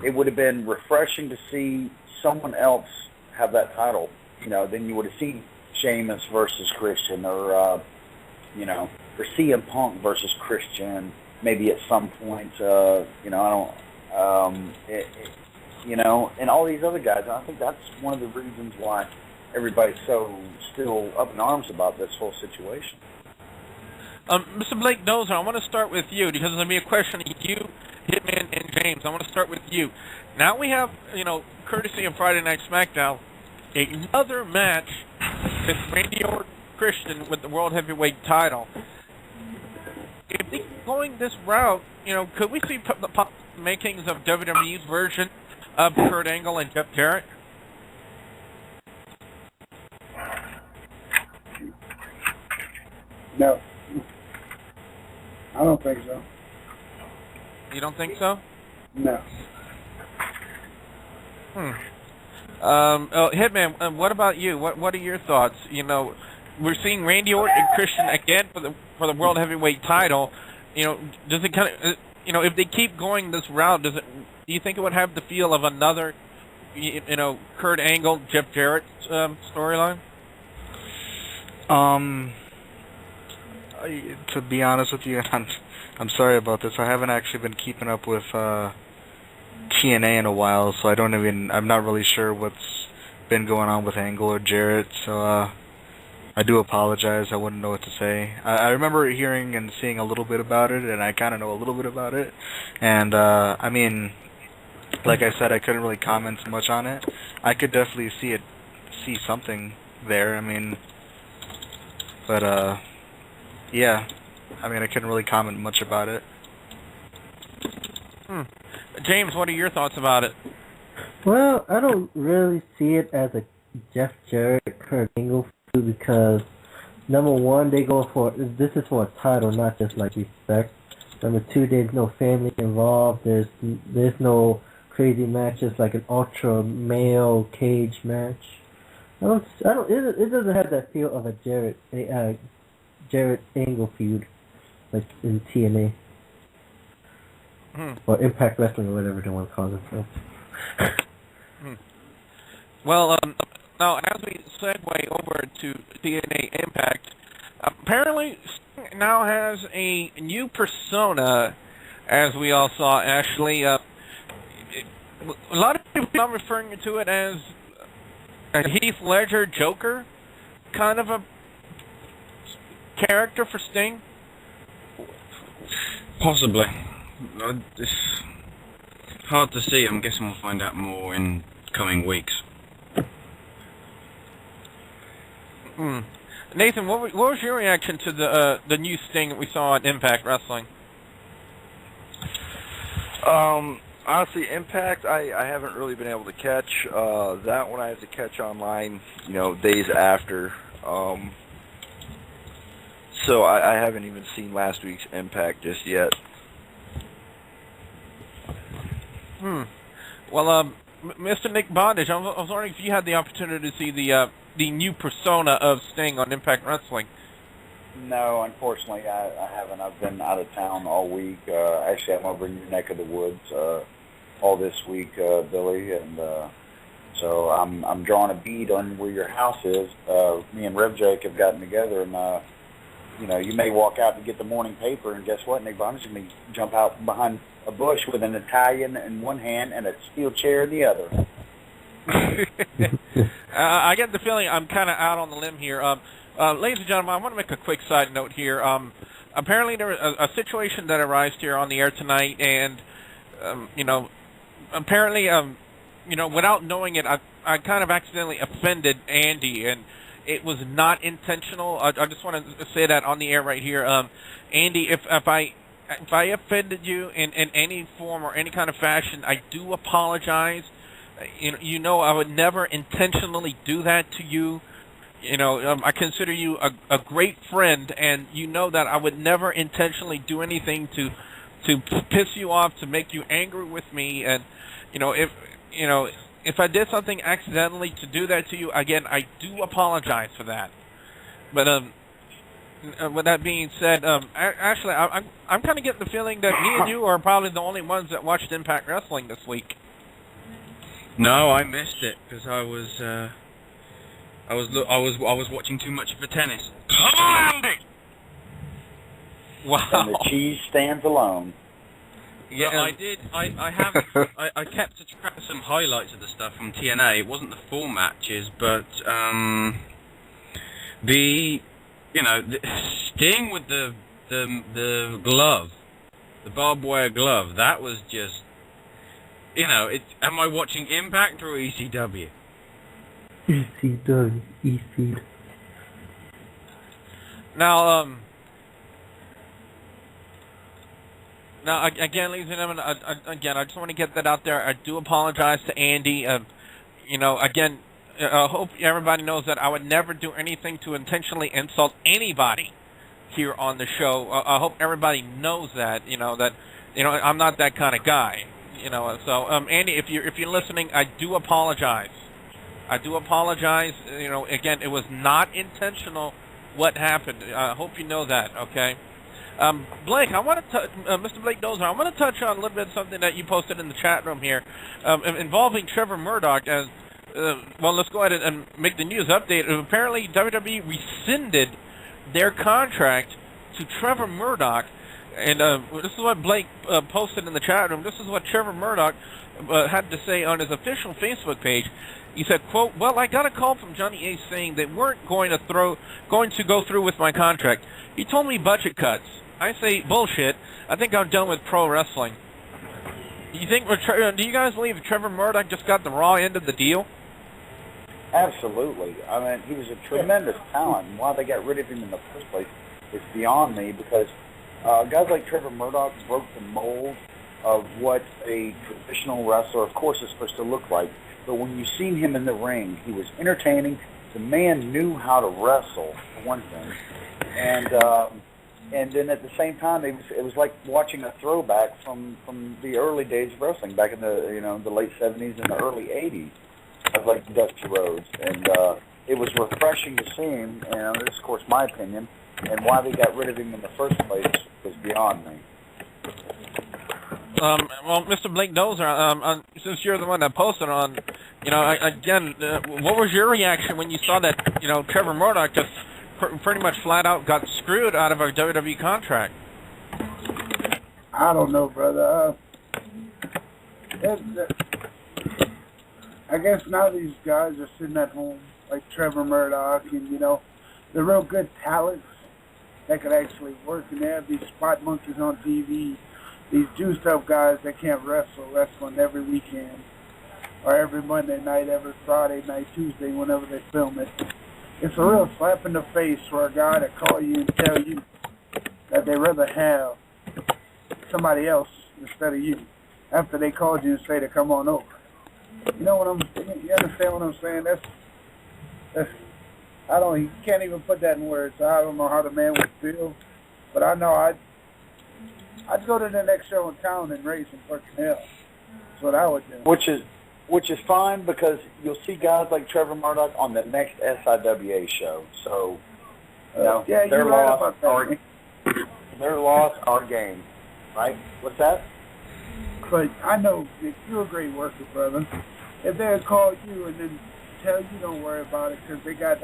It would have been refreshing to see someone else have that title, you know, then you would have seen Sheamus versus Christian, or, you know, or CM Punk versus Christian, maybe at some point, you know, you know, and all these other guys. And I think that's one of the reasons why everybody's so still up in arms about this whole situation. Mr. Blake Dozer, I want to start with you because there's going to be a question to you, Hitman, and James. I want to start with you. Now we have, you know, courtesy of Friday Night SmackDown, another match with Randy Orton Christian with the World Heavyweight title. If they're going this route, you know, could we see the makings of WWE's version of Kurt Angle and Jeff Jarrett? No. I don't think so. You don't think so? No. Hitman, what about you? What are your thoughts? You know, we're seeing Randy Orton and Christian again for the World Heavyweight title. You know, does it kind of, you know, if they keep going this route, do you think it would have the feel of another, you know, Kurt Angle, Jeff Jarrett storyline? To be honest with you, I'm sorry about this. I haven't actually been keeping up with TNA in a while, so I'm not really sure what's been going on with Angle or Jarrett, so I do apologize. I wouldn't know what to say. I remember hearing and seeing a little bit about it, and I kind of know a little bit about it, and I mean, like I said, I couldn't really comment much on it. I could definitely see something there, I mean, but yeah, I mean, I couldn't really comment much about it. James, what are your thoughts about it? Well, I don't really see it as a Jeff Jarrett, Kurt Angle feud because, number one, this is for a title, not just like respect. Number two, there's no family involved. There's no crazy matches like an ultra male cage match. It doesn't have that feel of a Jarrett Angle feud like in TNA. Or Impact Wrestling, or whatever they want to call themselves. Well, now as we segue over to TNA Impact, apparently Sting now has a new persona, as we all saw, Ashley. A lot of people are referring to it as a Heath Ledger Joker kind of a character for Sting. Possibly. It's hard to see. I'm guessing we'll find out more in coming weeks. Nathan, what was your reaction to the new Sting that we saw at Impact Wrestling? Honestly, Impact, I haven't really been able to catch. That one I have to catch online, you know, days after. So I haven't even seen last week's Impact just yet. Well, Mr. Nick Bondage, I was wondering if you had the opportunity to see the new persona of Sting on Impact Wrestling. No, unfortunately, I haven't. I've been out of town all week. Actually, I'm over in your neck of the woods all this week, Billy, and so I'm drawing a bead on where your house is. Me and Rev Jake have gotten together, and you know, you may walk out to get the morning paper, and guess what? Nick Bondage is going to jump out behind a bush with an Italian in one hand and a steel chair in the other. I get the feeling I'm kind of out on the limb here. Ladies and gentlemen, I want to make a quick side note here. Apparently there was a situation that arose here on the air tonight, and, you know, apparently, you know, without knowing it, I kind of accidentally offended Andy, and it was not intentional. I just want to say that on the air right here. Andy, if I offended you in any form or any kind of fashion, I do apologize. You know, I would never intentionally do that to you. You know, I consider you a great friend, and you know that I would never intentionally do anything to to piss you off, to make you angry with me, and if I did something accidentally to do that to you, again, I do apologize for that. But with that being said, actually, I'm kind of getting the feeling that me and you are probably the only ones that watched Impact Wrestling this week. No, I missed it because I was watching too much of the tennis. Come on, Andy! Wow. And the cheese stands alone. Yeah, I did. I kept a track of some highlights of the stuff from TNA. It wasn't the full matches, but Sting with the glove, the barbed wire glove. That was just, am I watching Impact or ECW? ECW. Now, again, ladies and gentlemen, I just want to get that out there. I do apologize to Andy. Again, I hope everybody knows that I would never do anything to intentionally insult anybody here on the show. I hope everybody knows that. I'm not that kind of guy. So Andy, if you're listening, I do apologize. I do apologize. Again, it was not intentional what happened. I hope you know that. Okay. Blake, I want to Mr. Blake Dozer, I want to touch on a little bit of something that you posted in the chat room here, involving Trevor Murdoch. As let's go ahead and make the news update. Apparently, WWE rescinded their contract to Trevor Murdoch, and this is what Blake posted in the chat room. This is what Trevor Murdoch had to say on his official Facebook page. He said, quote, "Well, I got a call from Johnny Ace saying they weren't going to go through with my contract. He told me budget cuts. I say bullshit. I think I'm done with pro wrestling." Do you guys believe Trevor Murdoch just got the raw end of the deal? Absolutely. I mean, he was a tremendous talent, and why they got rid of him in the first place is beyond me, because guys like Trevor Murdoch broke the mold of what a traditional wrestler, of course, is supposed to look like. But when you seen him in the ring, he was entertaining. The man knew how to wrestle, for one thing. And then at the same time, it was like watching a throwback from the early days of wrestling, back in the late 70s and the early 80s, of like Dusty Rhodes. And it was refreshing to see him, and this is, of course, my opinion, and why they got rid of him in the first place was beyond me. Mr. Blake Dozer, since you're the one that posted on, what was your reaction when you saw that, Trevor Murdoch just pretty much flat out got screwed out of our WWE contract? I don't know, brother. I guess now these guys are sitting at home, like Trevor Murdoch, and, the real good talents that could actually work, and they have these spot monkeys on TV, these juiced up guys that can't wrestling every weekend, or every Monday night, every Friday night, Tuesday, whenever they film it. It's a real slap in the face for a guy to call you and tell you that they'd rather have somebody else instead of you, after they called you and say to come on over. You understand what I'm saying? You can't even put that in words. I don't know how the man would feel, but I know I'd go to the next show in town and raise some fucking hell. That's what I would do. Which is fine, because you'll see guys like Trevor Murdoch on the next SIWA show. So, their loss, our game. Right? What's that? But I know you're a great worker, brother. If they'd call you and then tell you don't worry about it, because they got,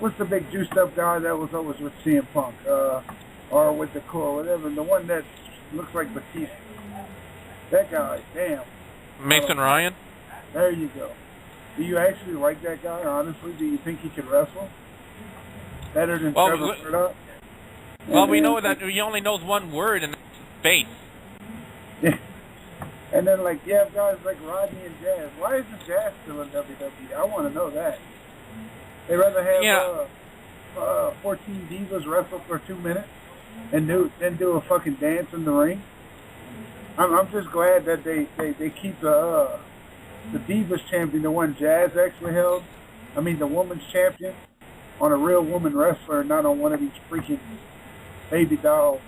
what's the big juiced up guy that was always with CM Punk? Or with the core, whatever. The one that looks like Batista. That guy, damn. Mason Ryan? There you go. Do you actually like that guy, honestly? Do you think he could wrestle? Better than Trevor Murdoch? Well, we know that he only knows one word, and that's face. Yeah. And then, you have guys like Rodney and Jazz. Why isn't Jazz still in WWE? I want to know that. They'd rather have 14 divas wrestle for 2 minutes and do a fucking dance in the ring. I'm just glad that they keep the Divas champion, the one Jazz actually held. I mean, the woman's champion, on a real woman wrestler, not on one of these freaking baby doll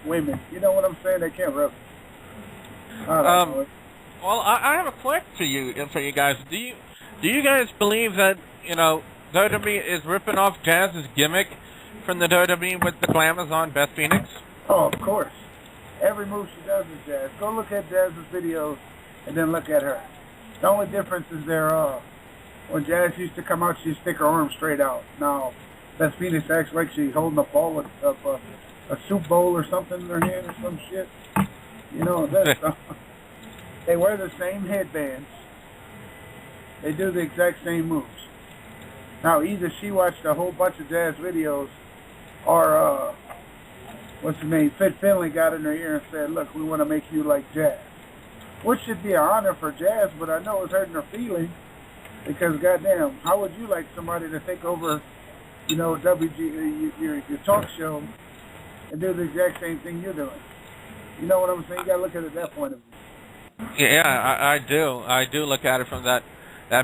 women. You know what I'm saying? They can't wrestle. I don't know. Well, I have a question for you guys. Do you guys believe that WWE is ripping off Jazz's gimmick from the WWE with the Glamazon Beth Phoenix? Oh, of course. Every move she does is Jazz. Go look at Jazz's videos and then look at her. The only difference is when Jazz used to come out, she'd stick her arm straight out. Now, Beth Phoenix acts like she's holding a ball of a soup bowl or something in her hand or some shit. You know, they wear the same headbands. They do the exact same moves. Now, either she watched a whole bunch of Jazz videos or, what's her name, Fit Finlay got in her ear and said, look, we want to make you like Jazz. Which should be an honor for Jazz, but I know it's hurting her feelings because, goddamn, how would you like somebody to take over, your talk show and do the exact same thing you're doing? You know what I'm saying? You got to look at it that point of view. Yeah, I do. I do look at it from that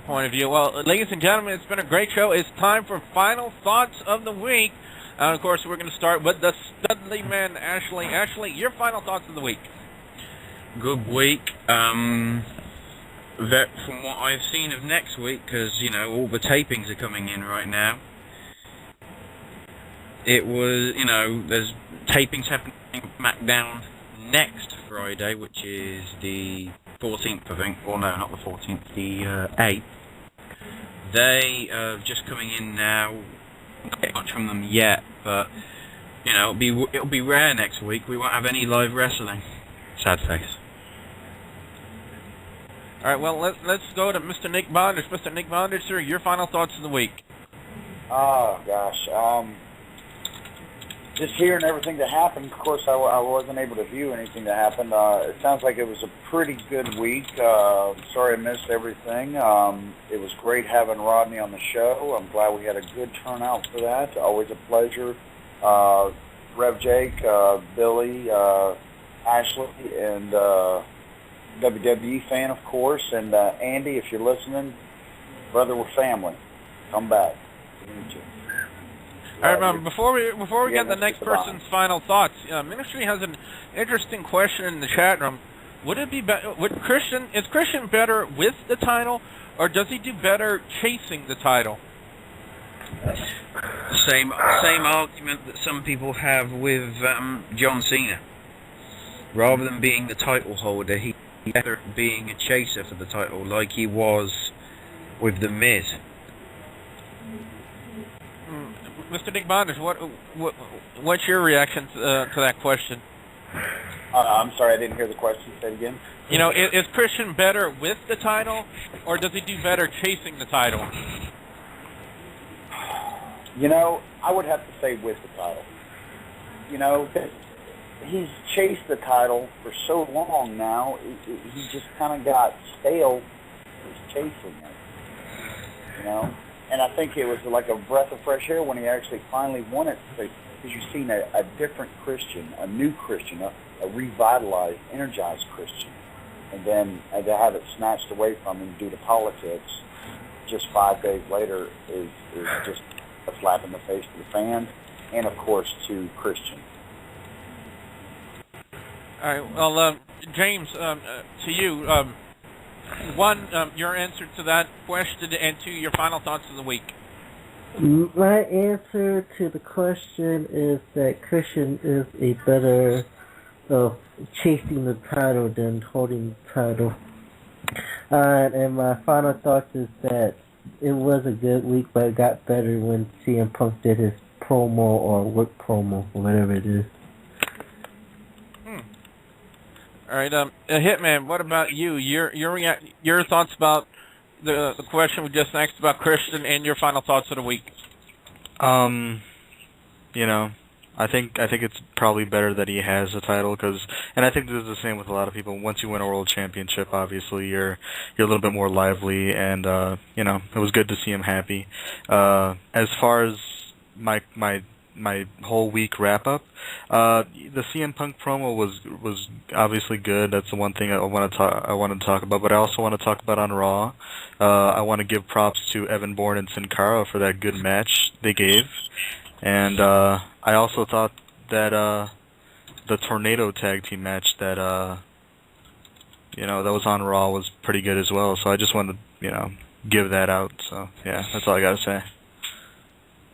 point of view. Well, ladies and gentlemen, it's been a great show. It's time for final thoughts of the week. And, of course, we're going to start with the Studley man, Ashley. Ashley, your final thoughts of the week. Good week. That from what I've seen of next week, because, all the tapings are coming in right now. It was, there's tapings happening SmackDown next Friday, which is the 14th, I think. Or no, not the 14th, the 8th. They are just coming in now. Not get much from them yet, but it'll be rare next week. We won't have any live wrestling. Sad face. All right, well, let's go to Mr. Nick Bondage. Mr. Nick Bondage, sir, your final thoughts of the week. Oh, gosh. Just hearing everything that happened, of course, I wasn't able to view anything that happened. It sounds like it was a pretty good week. Sorry I missed everything. It was great having Rodney on the show. I'm glad we had a good turnout for that. Always a pleasure. Rev Jake, Billy, Ashley, and WWE fan, of course. And Andy, if you're listening, brother, we're family. Come back. All right, before we get the next person's final thoughts, Ministry has an interesting question in the chat room. Is Christian better with the title, or does he do better chasing the title? Same argument that some people have with John Cena. Rather than being the title holder, he's better being a chaser for the title, like he was with The Miz. Mr. Nick Bondage, what's your reaction to that question? I'm sorry, I didn't hear the question. Say it again. Is Christian better with the title, or does he do better chasing the title? I would have to say with the title. Because he's chased the title for so long now, he just kind of got stale just chasing it. And I think it was like a breath of fresh air when he actually finally won it, because you've seen a different Christian, a new Christian, a revitalized, energized Christian. And then to have it snatched away from him due to politics just 5 days later is just a slap in the face to the fans and, of course, to Christian. All right, well, James, to you, your answer to that question, and to your final thoughts of the week. My answer to the question is that Christian is a better of chasing the title than holding the title. And my final thoughts is that it was a good week, but it got better when CM Punk did his promo or work promo, or whatever it is. All right, Hitman, what about you? Your thoughts about the question we just asked about Christian, and your final thoughts of the week. I think it's probably better that he has a title, and I think this is the same with a lot of people. Once you win a world championship, obviously you're a little bit more lively, and it was good to see him happy. As far as my whole week wrap up, the CM Punk promo was obviously good. That's the one thing I wanted to talk about. But I also want to talk about on Raw. I want to give props to Evan Bourne and Sin Cara for that good match they gave, and I also thought that the Tornado Tag Team match that that was on Raw was pretty good as well. So I just wanted to give that out. So yeah, that's all I gotta say.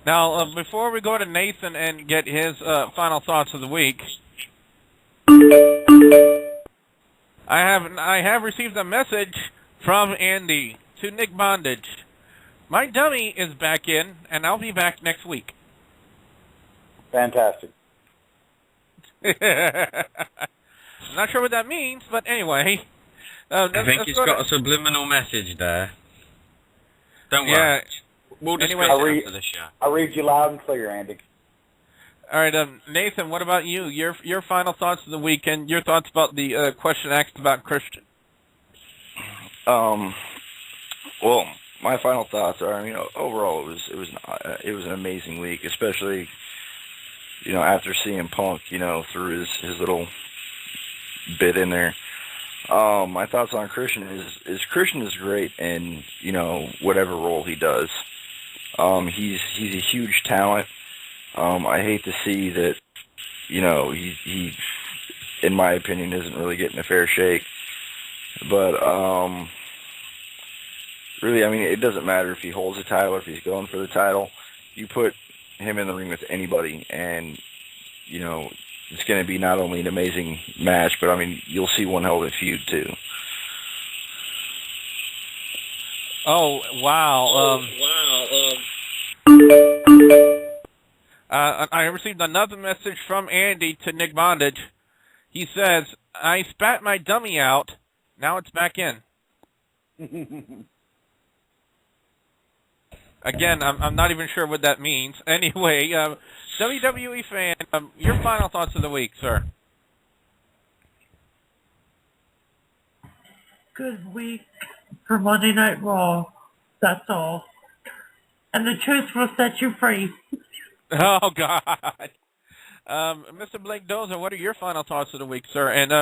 Now, before we go to Nathan and get his final thoughts of the week, I have received a message from Andy to Nick Bondage. My dummy is back in, and I'll be back next week. Fantastic. I'm not sure what that means, but anyway. I think it's got a subliminal message there. Don't worry. Yeah. We'll discuss Anyway, it after the show. I read you loud and clear, Andy. All right, Nathan, what about you? Your final thoughts of the week and your thoughts about the question asked about Christian. Well, my final thoughts are, overall it was an amazing week, especially, after seeing Punk, through his little bit in there. My thoughts on Christian is Christian is great in, whatever role he does. He's a huge talent. I hate to see that, he in my opinion, isn't really getting a fair shake. But, really, it doesn't matter if he holds the title or if he's going for the title. You put him in the ring with anybody, and, it's going to be not only an amazing match, but, you'll see one hell of a feud, too. Oh, wow. I received another message from Andy to Nick Bondage. He says, I spat my dummy out. Now it's back in. Again, I'm not even sure what that means. Anyway, WWE fan, your final thoughts of the week, sir. Good week for Monday Night Raw. That's all. And the truth will set you free. Oh, God. Mr. Blake Dozer, what are your final thoughts of the week, sir? And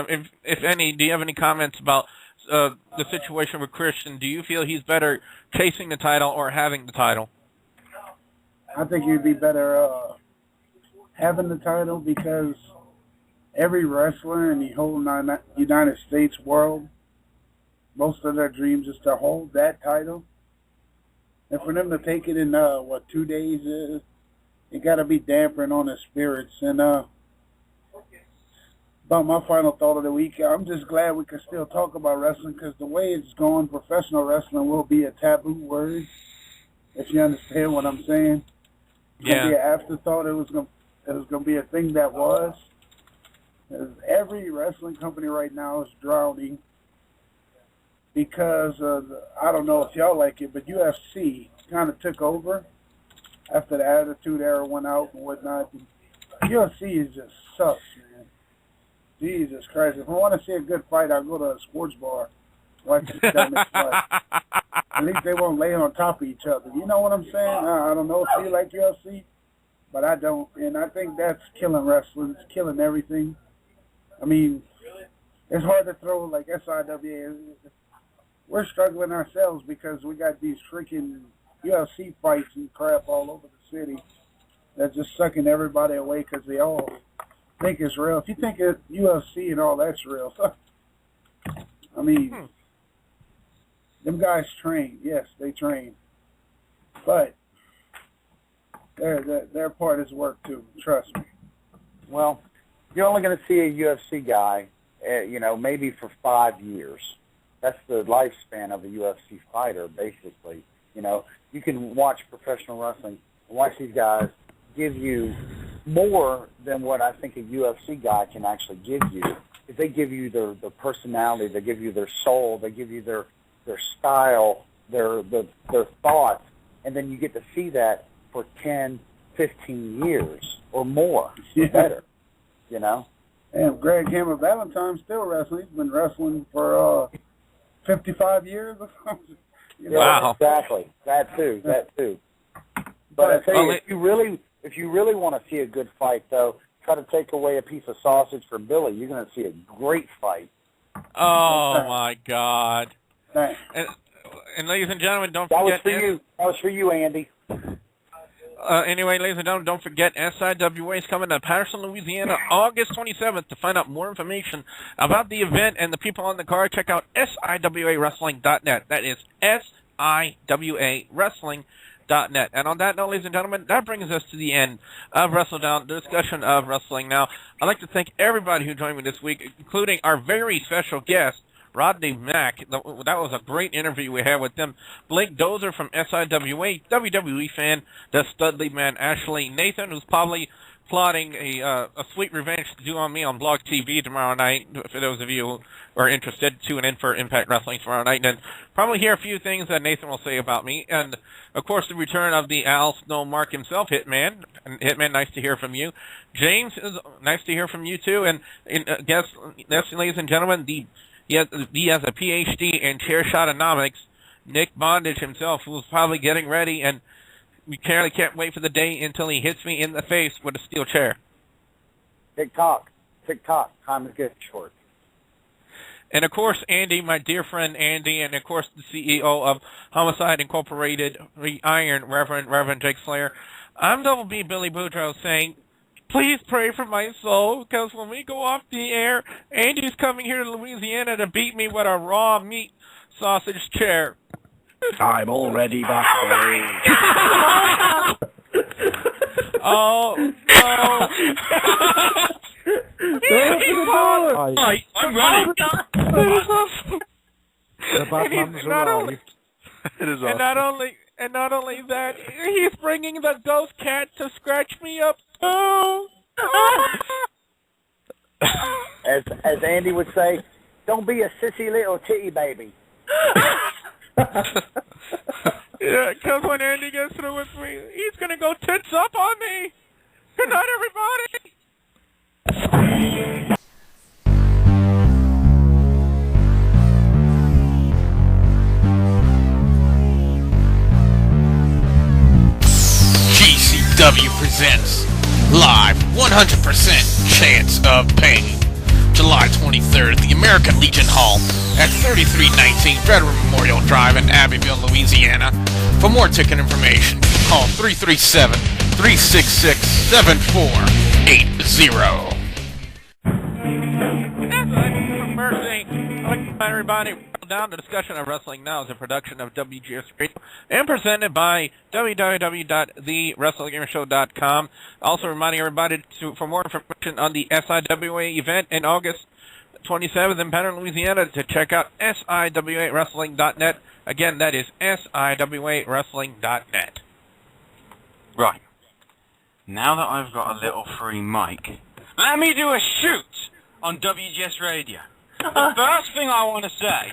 if any, do you have any comments about the situation with Christian? Do you feel he's better chasing the title or having the title? I think he'd be better having the title, because every wrestler in the whole United States world, most of their dreams is to hold that title. And for them to take it in, 2 days is, it got to be dampering on the spirits. And about my final thought of the week, I'm just glad we can still talk about wrestling, because the way it's going, professional wrestling will be a taboo word, if you understand what I'm saying. It's going to be an afterthought. It was going to be a thing that was. Every wrestling company right now is drowning because I don't know if y'all like it, but UFC kind of took over after the Attitude Era went out and whatnot. UFC is just sucks, man. Jesus Christ. If I want to see a good fight, I'll go to a sports bar. Watch the dumbest fight. At least they won't lay on top of each other. You know what I'm saying? I don't know if you like UFC, but I don't. And I think that's killing wrestling. It's killing everything. It's hard to throw like SIWA. We're struggling ourselves because we got these freaking UFC fights and crap all over the city that's just sucking everybody away because they all think it's real. If you think it's UFC and all that's real, them guys train. Yes, they train. But their part is work too, trust me. Well, you're only going to see a UFC guy, maybe for 5 years. That's the lifespan of a UFC fighter, basically. You can watch professional wrestling and watch these guys give you more than what I think a UFC guy can actually give you. If they give you their personality, they give you their soul, they give you their style, their thoughts, and then you get to see that for 10, 15 years or more, or better, And Greg Hammer Valentine's still wrestling. He's been wrestling for 55 years or something. Wow. Exactly. That too. But I tell you, if you really want to see a good fight, though, try to take away a piece of sausage from Billy. You're going to see a great fight. Oh, my God. Thanks. And ladies and gentlemen, don't That forget... was for you. That was for you, Andy. Anyway, ladies and gentlemen, don't forget SIWA is coming to Patterson, Louisiana, August 27th. To find out more information about the event and the people on the card, check out SIWAWrestling.net. That is SIWAWrestling.net. And on that note, ladies and gentlemen, that brings us to the end of WrestleDOWN, the discussion of wrestling. Now, I'd like to thank everybody who joined me this week, including our very special guest, Rodney Mack. That was a great interview we had with them. Blake Dozer from SIWA, WWE fan, the Studley man, Ashley Nathan, who's probably plotting a sweet revenge to do on me on Blog TV tomorrow night, for those of you who are interested, tune in for Impact Wrestling tomorrow night, and probably hear a few things that Nathan will say about me. And, of course, the return of the Al Snow Mark himself, Hitman. And Hitman, nice to hear from you. James, nice to hear from you, too. And guess, ladies and gentlemen, he has a Ph.D. in chair-shotonomics. Nick Bondage himself, who's probably getting ready, and we can't wait for the day until he hits me in the face with a steel chair. Tick-tock. Tick-tock. Time is getting short. And, of course, Andy, my dear friend Andy, and, of course, the CEO of Homicide Incorporated, Iron, Reverend Jake Slayer. I'm Double B Billy Boudreaux saying, please pray for my soul, because when we go off the air, Andy's coming here to Louisiana to beat me with a raw meat sausage chair. I'm already backstage. Oh, no. I'm running. The Batman's arrived. It is awesome. And not only that, he's bringing the ghost cat to scratch me up too. As Andy would say, don't be a sissy little titty baby. Yeah, because when Andy gets through with me, he's going to go tits up on me. Good night, everybody. GCW presents live 100% chance of pain. July 23rd at the American Legion Hall at 3319 Veteran Memorial Drive in Abbeville, Louisiana. For more ticket information, call 337-366-7480. Mercy. I'd like to remind everybody, WrestleDOWN, the discussion of wrestling now, is a production of WGS Radio and presented by www.thewrestlinggamershow.com. Also reminding everybody for more information on the SIWA event in August 27th in Patterson, Louisiana, to check out SIWAWrestling.net. Again, that is SIWAWrestling.net. Right. Now that I've got a little free mic, let me do a shoot on WGS Radio. The first thing I want to say